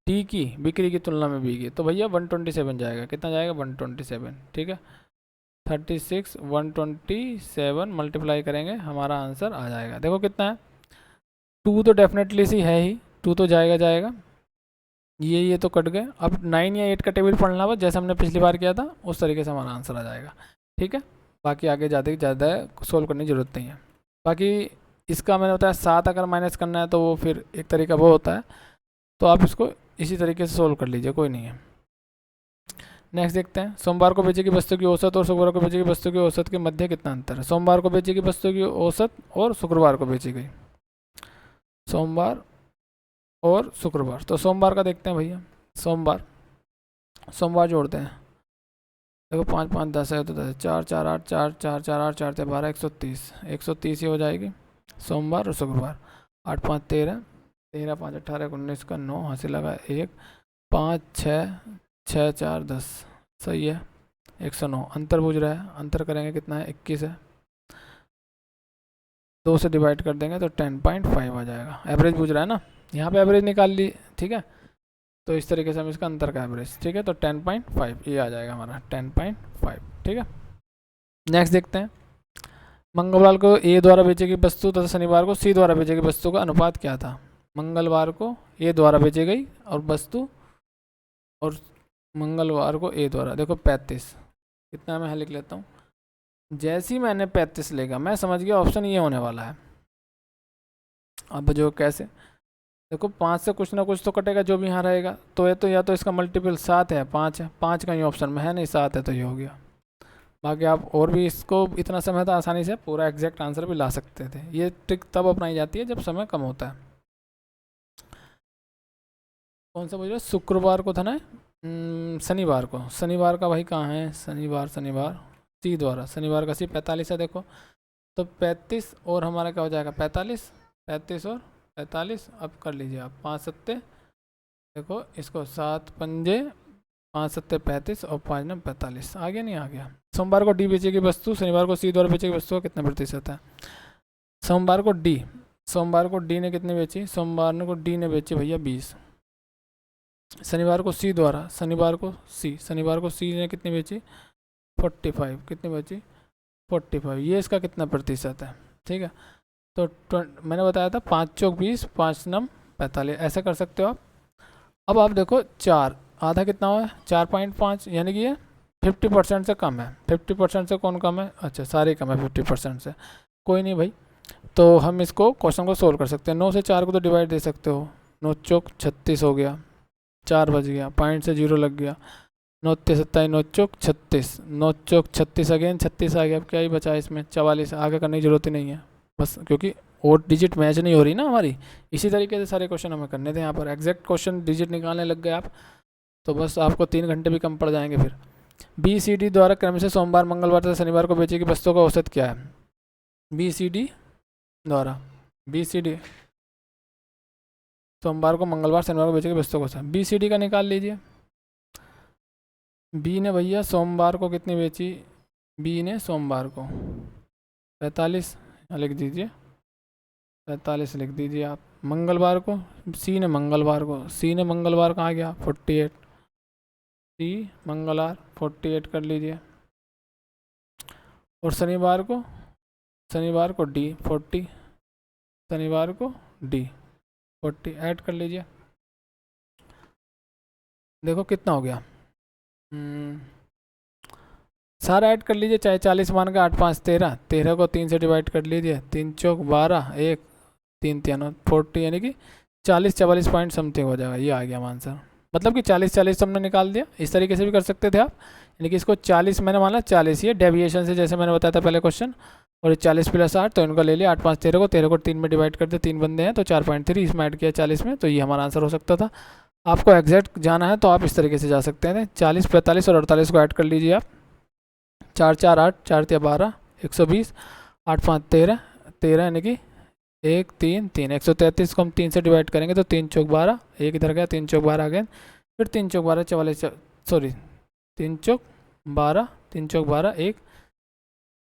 डी की बिक्री की तुलना में बी की, तो भैया 127 जाएगा। कितना जाएगा 127, ठीक है। 36 127 मल्टीप्लाई करेंगे, हमारा आंसर आ जाएगा। देखो कितना है, 2 तो डेफिनेटली सी है ही, 2 तो जाएगा। ये तो कट गए। अब 9 या 8 का टेबल पढ़ना हुआ, जैसे हमने पिछली बार किया था उस तरीके से हमारा आंसर आ जाएगा, ठीक है। बाकी आगे ज़्यादा सोल्व करने की ज़रूरत नहीं है। बाकी इसका मैंने बताया 7 अगर माइनस करना है तो वो फिर एक तरीका वो होता है, तो आप इसको इसी तरीके से सोल्व कर लीजिए, कोई नहीं है। नेक्स्ट देखते हैं, सोमवार को बेचे की वस्तु की औसत और शुक्रवार को बेचे की वस्तु की औसत के मध्य कितना अंतर है। सोमवार को बेचे की वस्तु की औसत और शुक्रवार को बेची गई, सोमवार और शुक्रवार। तो सोमवार का देखते हैं भैया, सोमवार जोड़ते हैं। देखो 5 5 10 है तो 10 4 4 8 4 4 4 8 4 12 130 ही हो जाएगी सोमवार और शुक्रवार। 8 5 13 13 5 18 19 का 9 हाथ से लगा 1 5 6 6 4 10 सही है। 109 अंतर पूछ रहा है, अंतर करेंगे कितना है 21 है, 2 से डिवाइड कर देंगे तो 10.5 आ जाएगा। एवरेज पूछ रहा है ना, यहाँ पे एवरेज निकाल ली, ठीक है। तो इस तरीके से हम इसका अंतर का एवरेज, ठीक है। तो 10.5 ये आ जाएगा हमारा 10.5, ठीक है। नेक्स्ट देखते हैं, मंगलवार को ए द्वारा बेची गई वस्तु तथा शनिवार को सी द्वारा बेची गई वस्तु का अनुपात क्या था। मंगलवार को ए द्वारा बेची गई और वस्तु, और मंगलवार को ए द्वारा, देखो 35 कितना मैं लिख लेता हूँ। जैसे ही मैंने 35 लेगा, मैं समझ गया ऑप्शन ये होने वाला है। अब जो कैसे, देखो 5 से कुछ ना कुछ तो कटेगा जो भी यहाँ रहेगा, तो ये तो या तो इसका मल्टीपल 7 है 5 है, 5 कहीं ऑप्शन में है नहीं, 7 है तो ये हो गया। बाकी आप और भी इसको इतना समय था आसानी से पूरा एग्जैक्ट आंसर भी ला सकते थे। ये ट्रिक तब अपनाई जाती है जब समय कम होता है। कौन सा बोल रहे, शुक्रवार को था ना, शनिवार को, शनिवार का भाई कहाँ है, शनिवार सी द्वारा, शनिवार का सी 45 है। देखो तो 35 और हमारा क्या हो जाएगा 45, 35 और 45, अब कर लीजिए आप 5 सत्ते, देखो इसको 7 पंजे 5 सत्ते 35 और 5 9 45, आ गया नहीं आ गया। सोमवार को डी बेचे की वस्तु शनिवार को सी द्वारा बेचे की वस्तु का कितना प्रतिशत है। सोमवार को डी ने कितनी बेची, सोमवार को डी ने बेची भैया 20। शनिवार को सी द्वारा, शनिवार को सी ने कितनी बेची 45, कितनी बेची 45, ये इसका कितना प्रतिशत है, ठीक है। तो मैंने बताया था 5 चौक 20 5 9 45, ऐसे कर सकते हो आप। अब आप देखो 4 आधा कितना हुआ है 4.5, यानी कि ये 50% से कम है। 50% से कौन कम है, अच्छा सारे कम है 50% से, कोई नहीं भाई। तो हम इसको क्वेश्चन को सोल्व कर सकते हैं। 9 से 4 को तो डिवाइड दे सकते हो, 9 चौक 36 हो गया, 4 बज गया, पॉइंट से 0 लग गया, 9 27 9 चौक 36, 9 चौक 36 अगेन 36 आ गया। अब क्या ही बचा इसमें 44, आगे करने की जरूरत ही नहीं है बस, क्योंकि और डिजिट मैच नहीं हो रही ना हमारी। इसी तरीके से सारे क्वेश्चन हमें करने थे। यहाँ पर एग्जैक्ट क्वेश्चन डिजिट निकालने लग गए आप तो बस आपको 3 घंटे भी कम पड़ जाएंगे। फिर बी सी डी द्वारा क्रम से सोमवार मंगलवार तथा शनिवार को बेची की वस्तुओं का औसत क्या है। बी सी डी द्वारा, बी सी डी सोमवार को मंगलवार शनिवार को बेची की वस्तुओं का औसत, बी सी डी का निकाल लीजिए। बी ने भैया सोमवार को कितनी बेची, बी ने सोमवार को 45 लिख दीजिए, 45 लिख दीजिए आप। मंगलवार को सी ने मंगलवार का आ गया 48, सी मंगलवार 48 कर लीजिए। और शनिवार को डी 40, शनिवार को डी 40 ऐड कर लीजिए। देखो कितना हो गया, सारा ऐड कर लीजिए, चाहे 40 मान का 8 5 13, 13 को 3 से डिवाइड कर लीजिए, 3 चौक 12, 1 3 3 40 यानी कि 40-44 पॉइंट समथिंग हो जाएगा। ये आ गया आंसर। मतलब कि 40-40 हमने निकाल दिया। इस तरीके से भी कर सकते थे आप, यानी कि इसको 40 मैंने माना 40 ये डेविएशन से, जैसे मैंने बताया था पहले क्वेश्चन, और 40 + 8 तो इनको ले लिया 8 5 13 को, 13 को 3 में डिवाइड कर दिया, 3 बंदे हैं तो 4.3 इसमें ऐड किया 40 में, तो ये हमारा आंसर हो सकता था। आपको एग्जैक्ट जाना है तो आप इस तरीके से जा सकते हैं। 40 45 और 48 को ऐड कर लीजिए आप। 4 4 8 4 3 12 120, 8 5 13 13 यानी कि 1 3 3 133 को हम 3 से डिवाइड करेंगे तो 3 चौक 12, 1 इधर गया, 3 चौक 12 अगेन, फिर 3 चौक 12 44, सॉरी 3 चौक 12, 3 चौक 12, 1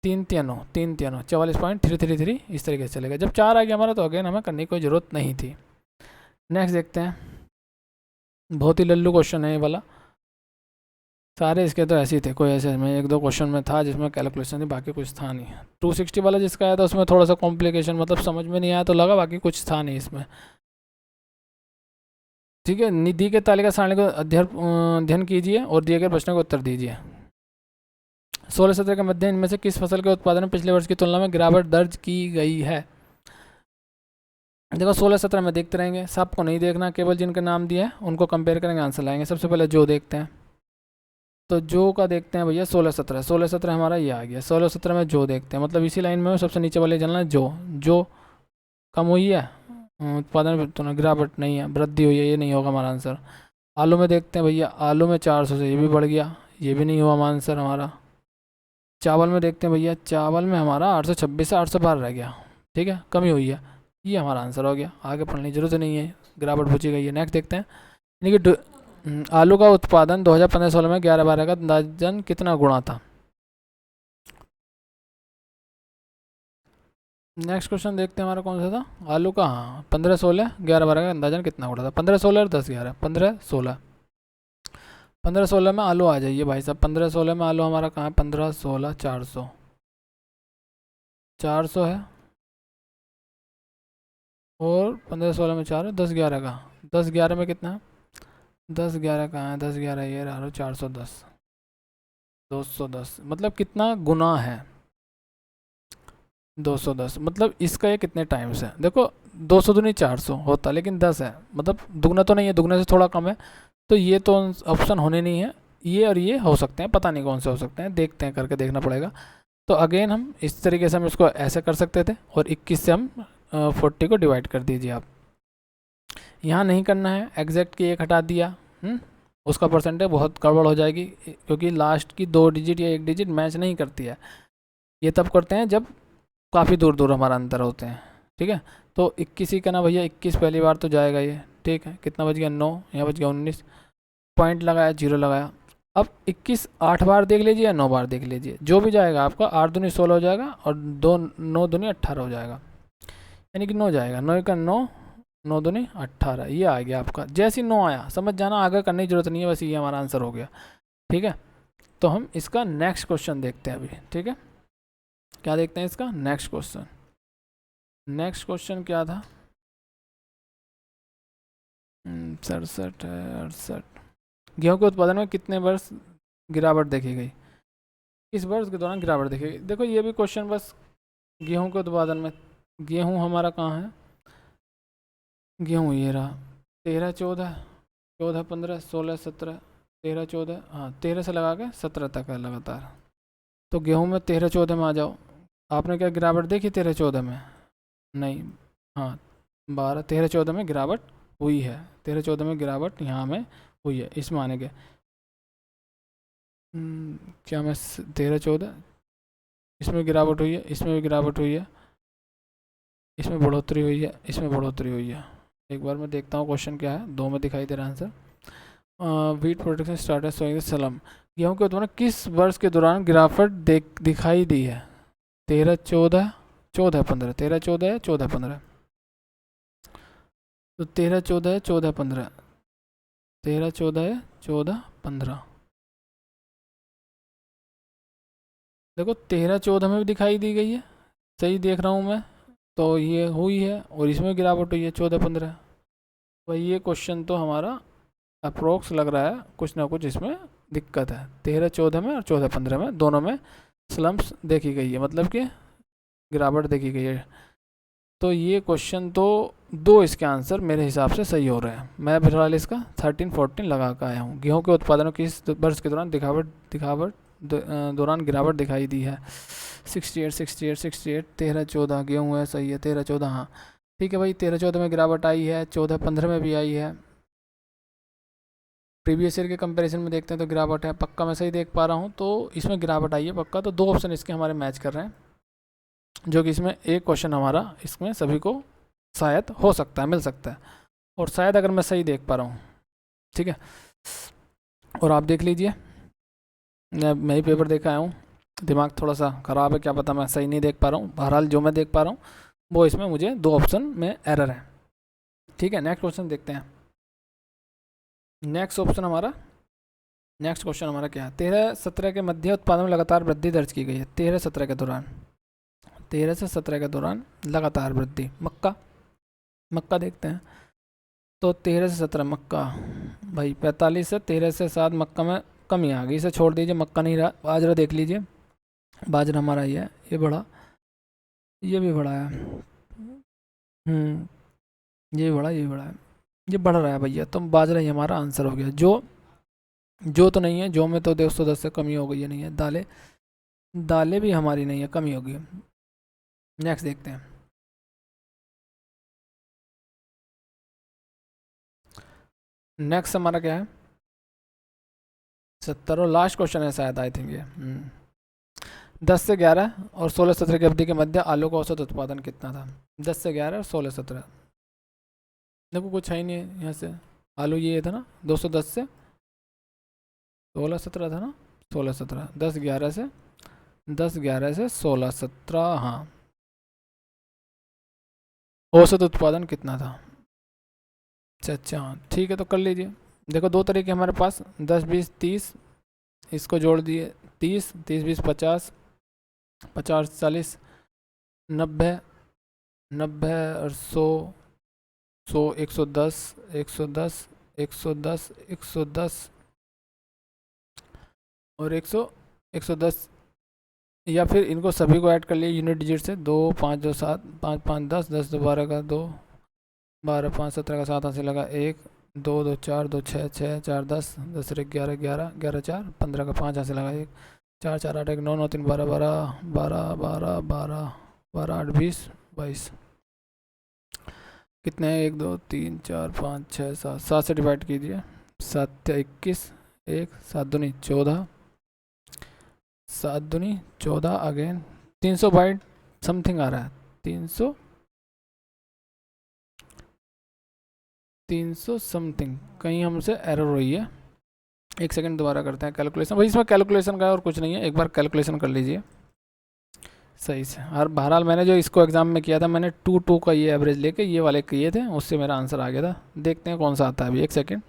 3 3 3 3 44.333 इस तरीके से चलेगा। जब 4 आ गया हमारा तो अगेन हमें करने की कोई ज़रूरत नहीं थी। नेक्स्ट देखते हैं, बहुत ही लल्लू क्वेश्चन है ये वाला। सारे इसके तो ऐसे ही थे, कोई ऐसे में 1 2 क्वेश्चन में था जिसमें कैलकुलेशन थी, बाकी कुछ था नहीं। 260 वाला जिसका आया था उसमें थोड़ा सा कॉम्प्लिकेशन, मतलब समझ में नहीं आया तो लगा, बाकी कुछ था नहीं इसमें। ठीक है, निधि के तालिका सारणी को अध्ययन कीजिए और दिए गए प्रश्नों का उत्तर दीजिए। 16-17 के मध्य इनमें से किस फसल के उत्पादन में पिछले वर्ष की तुलना में गिरावट दर्ज की गई है? देखो 16-17 में देखते रहेंगे, सबको नहीं देखना, केवल जिनके नाम दिए हैं उनको कंपेयर करेंगे, आंसर लाएंगे। सबसे पहले जो देखते हैं, तो जो का देखते हैं भैया 16-17 हमारा ये आ गया। 16-17 में जो देखते हैं, मतलब इसी लाइन में सबसे नीचे वाले चलना है। जो कम हुई है उत्पादन तो गिरावट नहीं है, वृद्धि हुई है, ये नहीं होगा हमारा आंसर। आलू में देखते हैं भैया, आलू में 400 से ये भी बढ़ गया, ये भी नहीं हुआ हमारा आंसर हमारा। चावल में देखते हैं भैया, चावल में हमारा 826 से 812 रह गया, ठीक है, कमी हुई है, ये हमारा आंसर हो गया। आगे पढ़ने की जरूरत नहीं है, गिरावट पूछी गई है। नेक्स्ट देखते हैं, यानी कि आलू का उत्पादन 2015-16 में 11-12 का अंदाजन कितना गुणा था? नेक्स्ट क्वेश्चन देखते हैं हमारा कौन सा था, आलू का। हाँ 15-16 11-12 का अंदाजन कितना गुणा था? 15-16 और 10-11, 15-16 15-16 में आलू आ जाइए भाई साहब। 15-16 में आलू हमारा कहाँ है? 15-16 400 है, और 15-16 में 4 है, 10-11 का, 10-11 में कितना है? 10-11 कहाँ है? 10-11 ये रहा, 410, 210, मतलब कितना गुना है? 210, मतलब इसका ये कितने टाइम्स है? देखो 200 दूनी 400 होता, लेकिन 10 है, मतलब दुगना तो नहीं है, दुगने से थोड़ा कम है, तो ये तो ऑप्शन होने नहीं है। ये और ये हो सकते हैं, पता नहीं कौन से हो सकते हैं, देखते हैं, करके देखना पड़ेगा। तो अगेन हम इस तरीके से हम इसको ऐसे कर सकते थे, और 21 से हम 40 को डिवाइड कर दीजिए आप। यहाँ नहीं करना है, एग्जैक्ट की 1 हटा दिया, उसका परसेंटेज बहुत गड़बड़ हो जाएगी, क्योंकि लास्ट की 2 डिजिट या 1 डिजिट मैच नहीं करती है। ये तब करते हैं जब काफ़ी दूर दूर हमारा अंतर होते हैं, ठीक है। तो 21 ही करना भैया, 21 पहली बार तो जाएगा ये, ठीक है। कितना बच गया? 9, यहाँ बच गया 19, पॉइंट लगाया, 0 लगाया। अब 21 8 बार देख लीजिए या 9 बार देख लीजिए, जो भी जाएगा आपका 8 दूनी 16 हो जाएगा, और 9 दूनी 18 हो जाएगा, यानी कि 9 जाएगा, 9 का 9, 9 दूनी 18, ये आ गया आपका। जैसे ही 9 आया समझ जाना, आगे करने की जरूरत नहीं है, बस ये हमारा आंसर हो गया, ठीक है। तो हम इसका नेक्स्ट क्वेश्चन देखते हैं अभी, ठीक है। क्या देखते हैं इसका नेक्स्ट क्वेश्चन? नेक्स्ट क्वेश्चन क्या था? 67 है, 68। गेहूं के उत्पादन में कितने वर्ष गिरावट देखी गई? किस वर्ष के दौरान गिरावट देखी गई? देखो ये भी क्वेश्चन बस गेहूं के उत्पादन में, गेहूं हमारा कहाँ है? गेहूं ये रहा, 13-14, 14-15, 16-17, 13-14, हाँ 13 से लगा के 17 तक है लगातार। तो गेहूं में 13-14 में आ जाओ। आपने क्या गिरावट देखी 13-14 में? नहीं, हाँ 13-14 में गिरावट हुई है, 13-14 में गिरावट यहाँ में हुई है, इसमें आने के क्या मैं 13-14 इसमें गिरावट हुई है, इसमें भी गिरावट हुई है, इसमें बढ़ोतरी हुई है, इसमें बढ़ोतरी हुई है। एक बार मैं देखता हूँ क्वेश्चन क्या है, 2 में दिखाई दे रहा है answer. Wheat production started sowing सलम, गेहूँ के उत्पादन किस वर्ष के दौरान गिरावट दिखाई दी है? 13-14, 14-15, 13-14 है, 14-15, तो 13-14 है, 14-15, 13-14 है, 14-15। देखो 13-14 में भी दिखाई दी गई है, सही देख रहा हूँ मैं, तो ये हुई है, और इसमें गिरावट हुई है 14-15। भाई ये क्वेश्चन तो हमारा अप्रोक्स लग रहा है, कुछ ना कुछ इसमें दिक्कत है। 13-14 में और 14-15 में दोनों में स्लम्प्स देखी गई है, मतलब कि गिरावट देखी गई है। तो ये क्वेश्चन तो 2 इसके आंसर मेरे हिसाब से सही हो रहे हैं। मैं फिलहाल इसका 13-14 लगा कर आया हूँ। गेहूं के उत्पादनों की इस वर्ष के दौरान दौरान गिरावट दिखाई दी है। 68 13-14 गेहूँ है, सही है। 13-14 हाँ ठीक है भाई, 13-14 में गिरावट आई है, 14-15 में भी आई है। प्रीवियस ईयर के कंपैरिजन में देखते हैं तो गिरावट है, पक्का मैं सही देख पा रहा हूँ, तो इसमें गिरावट आई है पक्का। तो 2 ऑप्शन इसके हमारे मैच कर रहे हैं, जो कि इसमें एक क्वेश्चन हमारा इसमें सभी को शायद हो सकता है, मिल सकता है, और शायद अगर मैं सही देख पा रहा हूँ, ठीक है। और आप देख लीजिए, मैं ही पेपर देखा आया हूँ, दिमाग थोड़ा सा ख़राब है, क्या पता मैं सही नहीं देख पा रहा हूँ। बहरहाल जो मैं देख पा रहा हूँ वो इसमें मुझे 2 ऑप्शन में एरर है, ठीक है। नेक्स्ट क्वेश्चन देखते हैं। नेक्स्ट क्वेश्चन हमारा क्या है? 13-17 के मध्य उत्पादन में लगातार वृद्धि दर्ज की गई है। 13-17 के दौरान, 13 से 17 के दौरान लगातार वृद्धि। मक्का देखते हैं, तो 13 से 17 मक्का भाई, 45 से 13 से 7 मक्का में कमी आ गई, इसे छोड़ दीजिए, मक्का नहीं रहा। बाजरा देख लीजिए, बाजरा हमारा ये बढ़ा, ये भी बढ़ा है, ये भी बढ़ा, ये भी बढ़ा है, ये बढ़ रहा है भैया, तो बाजरा ही हमारा आंसर हो गया। जो तो नहीं है, जो में तो 210 से कमी हो गई है, नहीं है। दालें भी हमारी नहीं है, कमी हो गई है। नेक्स्ट देखते हैं। नेक्स्ट हमारा क्या है? 70 और लास्ट क्वेश्चन है शायद, आई थिंक ये 10 से 11 और 16-17 की अवधि के मध्य आलू का औसत उत्पादन कितना था? 10 से 11 और 16-17, देखो कुछ है ही नहीं है यहाँ से। आलू ये था ना 210 से 16-17 था ना, 16-17, 10-11 से 16-17, हाँ। औसत उत्पादन कितना था? अच्छा हाँ ठीक है, तो कर लीजिए। देखो 2 तरीके हमारे पास, 10-20-30, इसको जोड़ दिए 30, 30-20 50, 50-40, 90 और 100, 110, 110, 110, 110 और 110, या फिर इनको सभी को ऐड कर लिए यूनिट डिजिट से। 2 5 2 7, 5 5 10, 10 2 12 का 2, 12 5 17 का 7 से लगा 1, 2 2 4 2 6 6 4 10, 10 11 11 11 4 15 का 5 से लगा 1, 4 4 8 1 9 9 3 12 12 12 12 12 12 8 20 22, कितने हैं? 1 2 3 4 5 6 7, 7 से डिवाइड कीजिए, 7 21, 1 7 दूनी 14, 7 दूनी 14, अगेन 300 बाइट समथिंग आ रहा है, 300 समथिंग, कहीं हमसे एरर हुई है। एक सेकंड दोबारा करते हैं कैलकुलेशन, भाई इसमें कैलकुलेशन का और कुछ नहीं है, एक बार कैलकुलेशन कर लीजिए सही से। और बहरहाल मैंने जो इसको एग्जाम में किया था, मैंने 2 का ये एवरेज लेके ये वाले किए थे, उससे मेरा आंसर आ गया था। देखते हैं कौन सा आता है अभी, एक सेकेंड,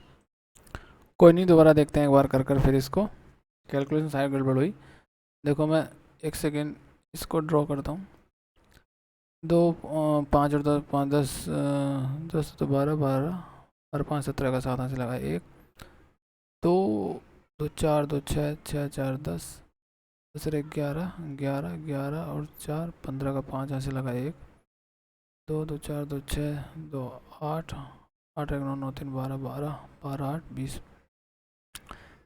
कोई नहीं, दोबारा देखते हैं एक बार कर फिर इसको। कैलकुलेशन शायद गड़बड़ हुई, देखो मैं एक सेकेंड इसको ड्रॉ करता हूँ। 2 5 और 10 5 10 10 तो 12 12 और 5 17 का 7 से लगा 1, 2 2 4 2 6 6 4 10 10 11 11 11 और 4 15 का 5 से लगा 1, 2 2 4 2 6 2 8 8 1 9 9 3 12 12 12 8 20।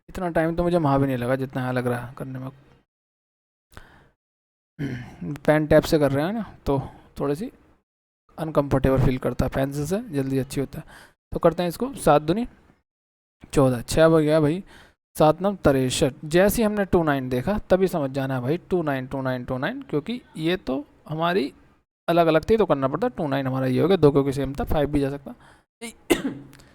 इतना टाइम तो मुझे वहाँ भी नहीं लगा जितना यहाँ लग रहा है करने में। पेन टैप से कर रहे हैं ना, तो थोड़ी सी अनकंफर्टेबल फील करता है, पेंसिल से जल्दी अच्छी होता है। तो करते हैं इसको, 7 दूनी 14, 6 हो गया भाई, 7 9 63। जैसे ही हमने 29 देखा तभी समझ जाना है भाई 29 29 29, क्योंकि ये तो हमारी अलग अलग थी तो करना पड़ता। 29 हमारा ये हो गया, 2 क्योंकि सेम था, 5 भी जा सकता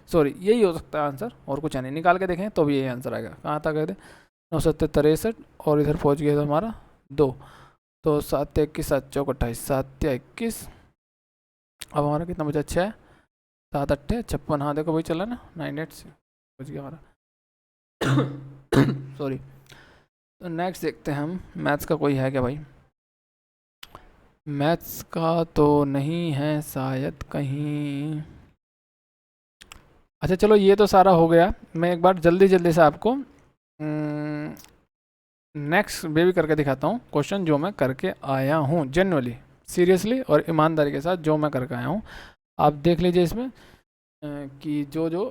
सॉरी यही हो सकता है आंसर, और कुछ नहीं। निकाल के देखें तो भी यही आंसर आएगा। कहाँ तक गए थे? 9 7 63 और इधर पहुँच गया था हमारा 2, तो 7 21 7 चौक 28, 7 21, अब हमारा कितना बचा? 6 7 8 56, हाँ देखो भाई चला ना, 98 से पहुँच गया हमारा सॉरी। तो नेक्स्ट देखते हैं हम, मैथ्स का कोई है क्या भाई? मैथ्स का तो नहीं है शायद कहीं। अच्छा चलो ये तो सारा हो गया, मैं एक बार जल्दी जल्दी से आपको नेक्स्ट बेबी करके दिखाता हूँ क्वेश्चन जो मैं करके आया हूँ जेन्युइनली। सीरियसली और ईमानदारी के साथ जो मैं करके आया हूँ। आप देख लीजिए इसमें कि जो जो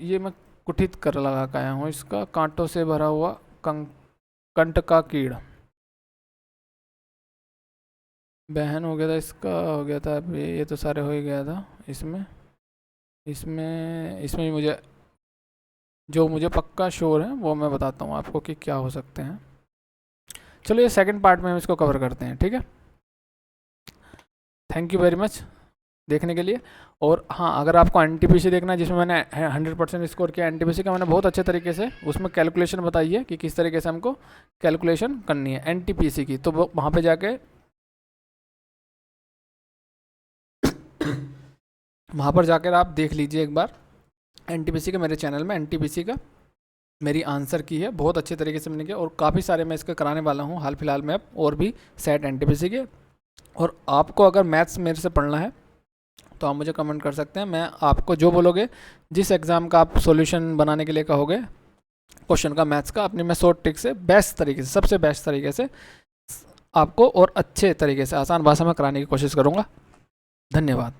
ये मैं कुठित कर लगा के आया हूँ, इसका कांटों से भरा हुआ कंट का कीड़, बहन हो गया था, इसका हो गया था, अभी ये तो सारे हो ही गया था। इसमें इसमें इसमें भी मुझे जो मुझे पक्का श्योर है वो मैं बताता हूँ आपको कि क्या हो सकते हैं। चलो ये सेकंड पार्ट में हम इसको कवर करते हैं, ठीक है। थैंक यू वेरी मच देखने के लिए। और हाँ, अगर आपको एनटीपीसी देखना है जिसमें मैंने 100% स्कोर किया एनटीपीसी का, मैंने बहुत अच्छे तरीके से उसमें कैलकुलेशन बताई है कि किस तरीके से हमको कैलकुलेशन करनी है एनटीपीसी की, तो वहाँ पे जाके वहाँ पर जाकर आप देख लीजिए एक बार एनटीपीसी का, मेरे चैनल में एनटीपीसी का मेरी आंसर की है, बहुत अच्छे तरीके से मैंने किया, और काफ़ी सारे मैं इसका कराने वाला हूँ हाल फिलहाल में अब, और भी सेट एनटीपीसी के। और आपको अगर मैथ्स मेरे से पढ़ना है तो आप मुझे कमेंट कर सकते हैं, मैं आपको जो बोलोगे, जिस एग्ज़ाम का आप सॉल्यूशन बनाने के लिए कहोगे क्वेश्चन का मैथ्स का, अपनी मैं शॉर्ट ट्रिक से बेस्ट तरीके से, सबसे बेस्ट तरीके से आपको और अच्छे तरीके से आसान भाषा में कराने की कोशिश करूँगा। धन्यवाद।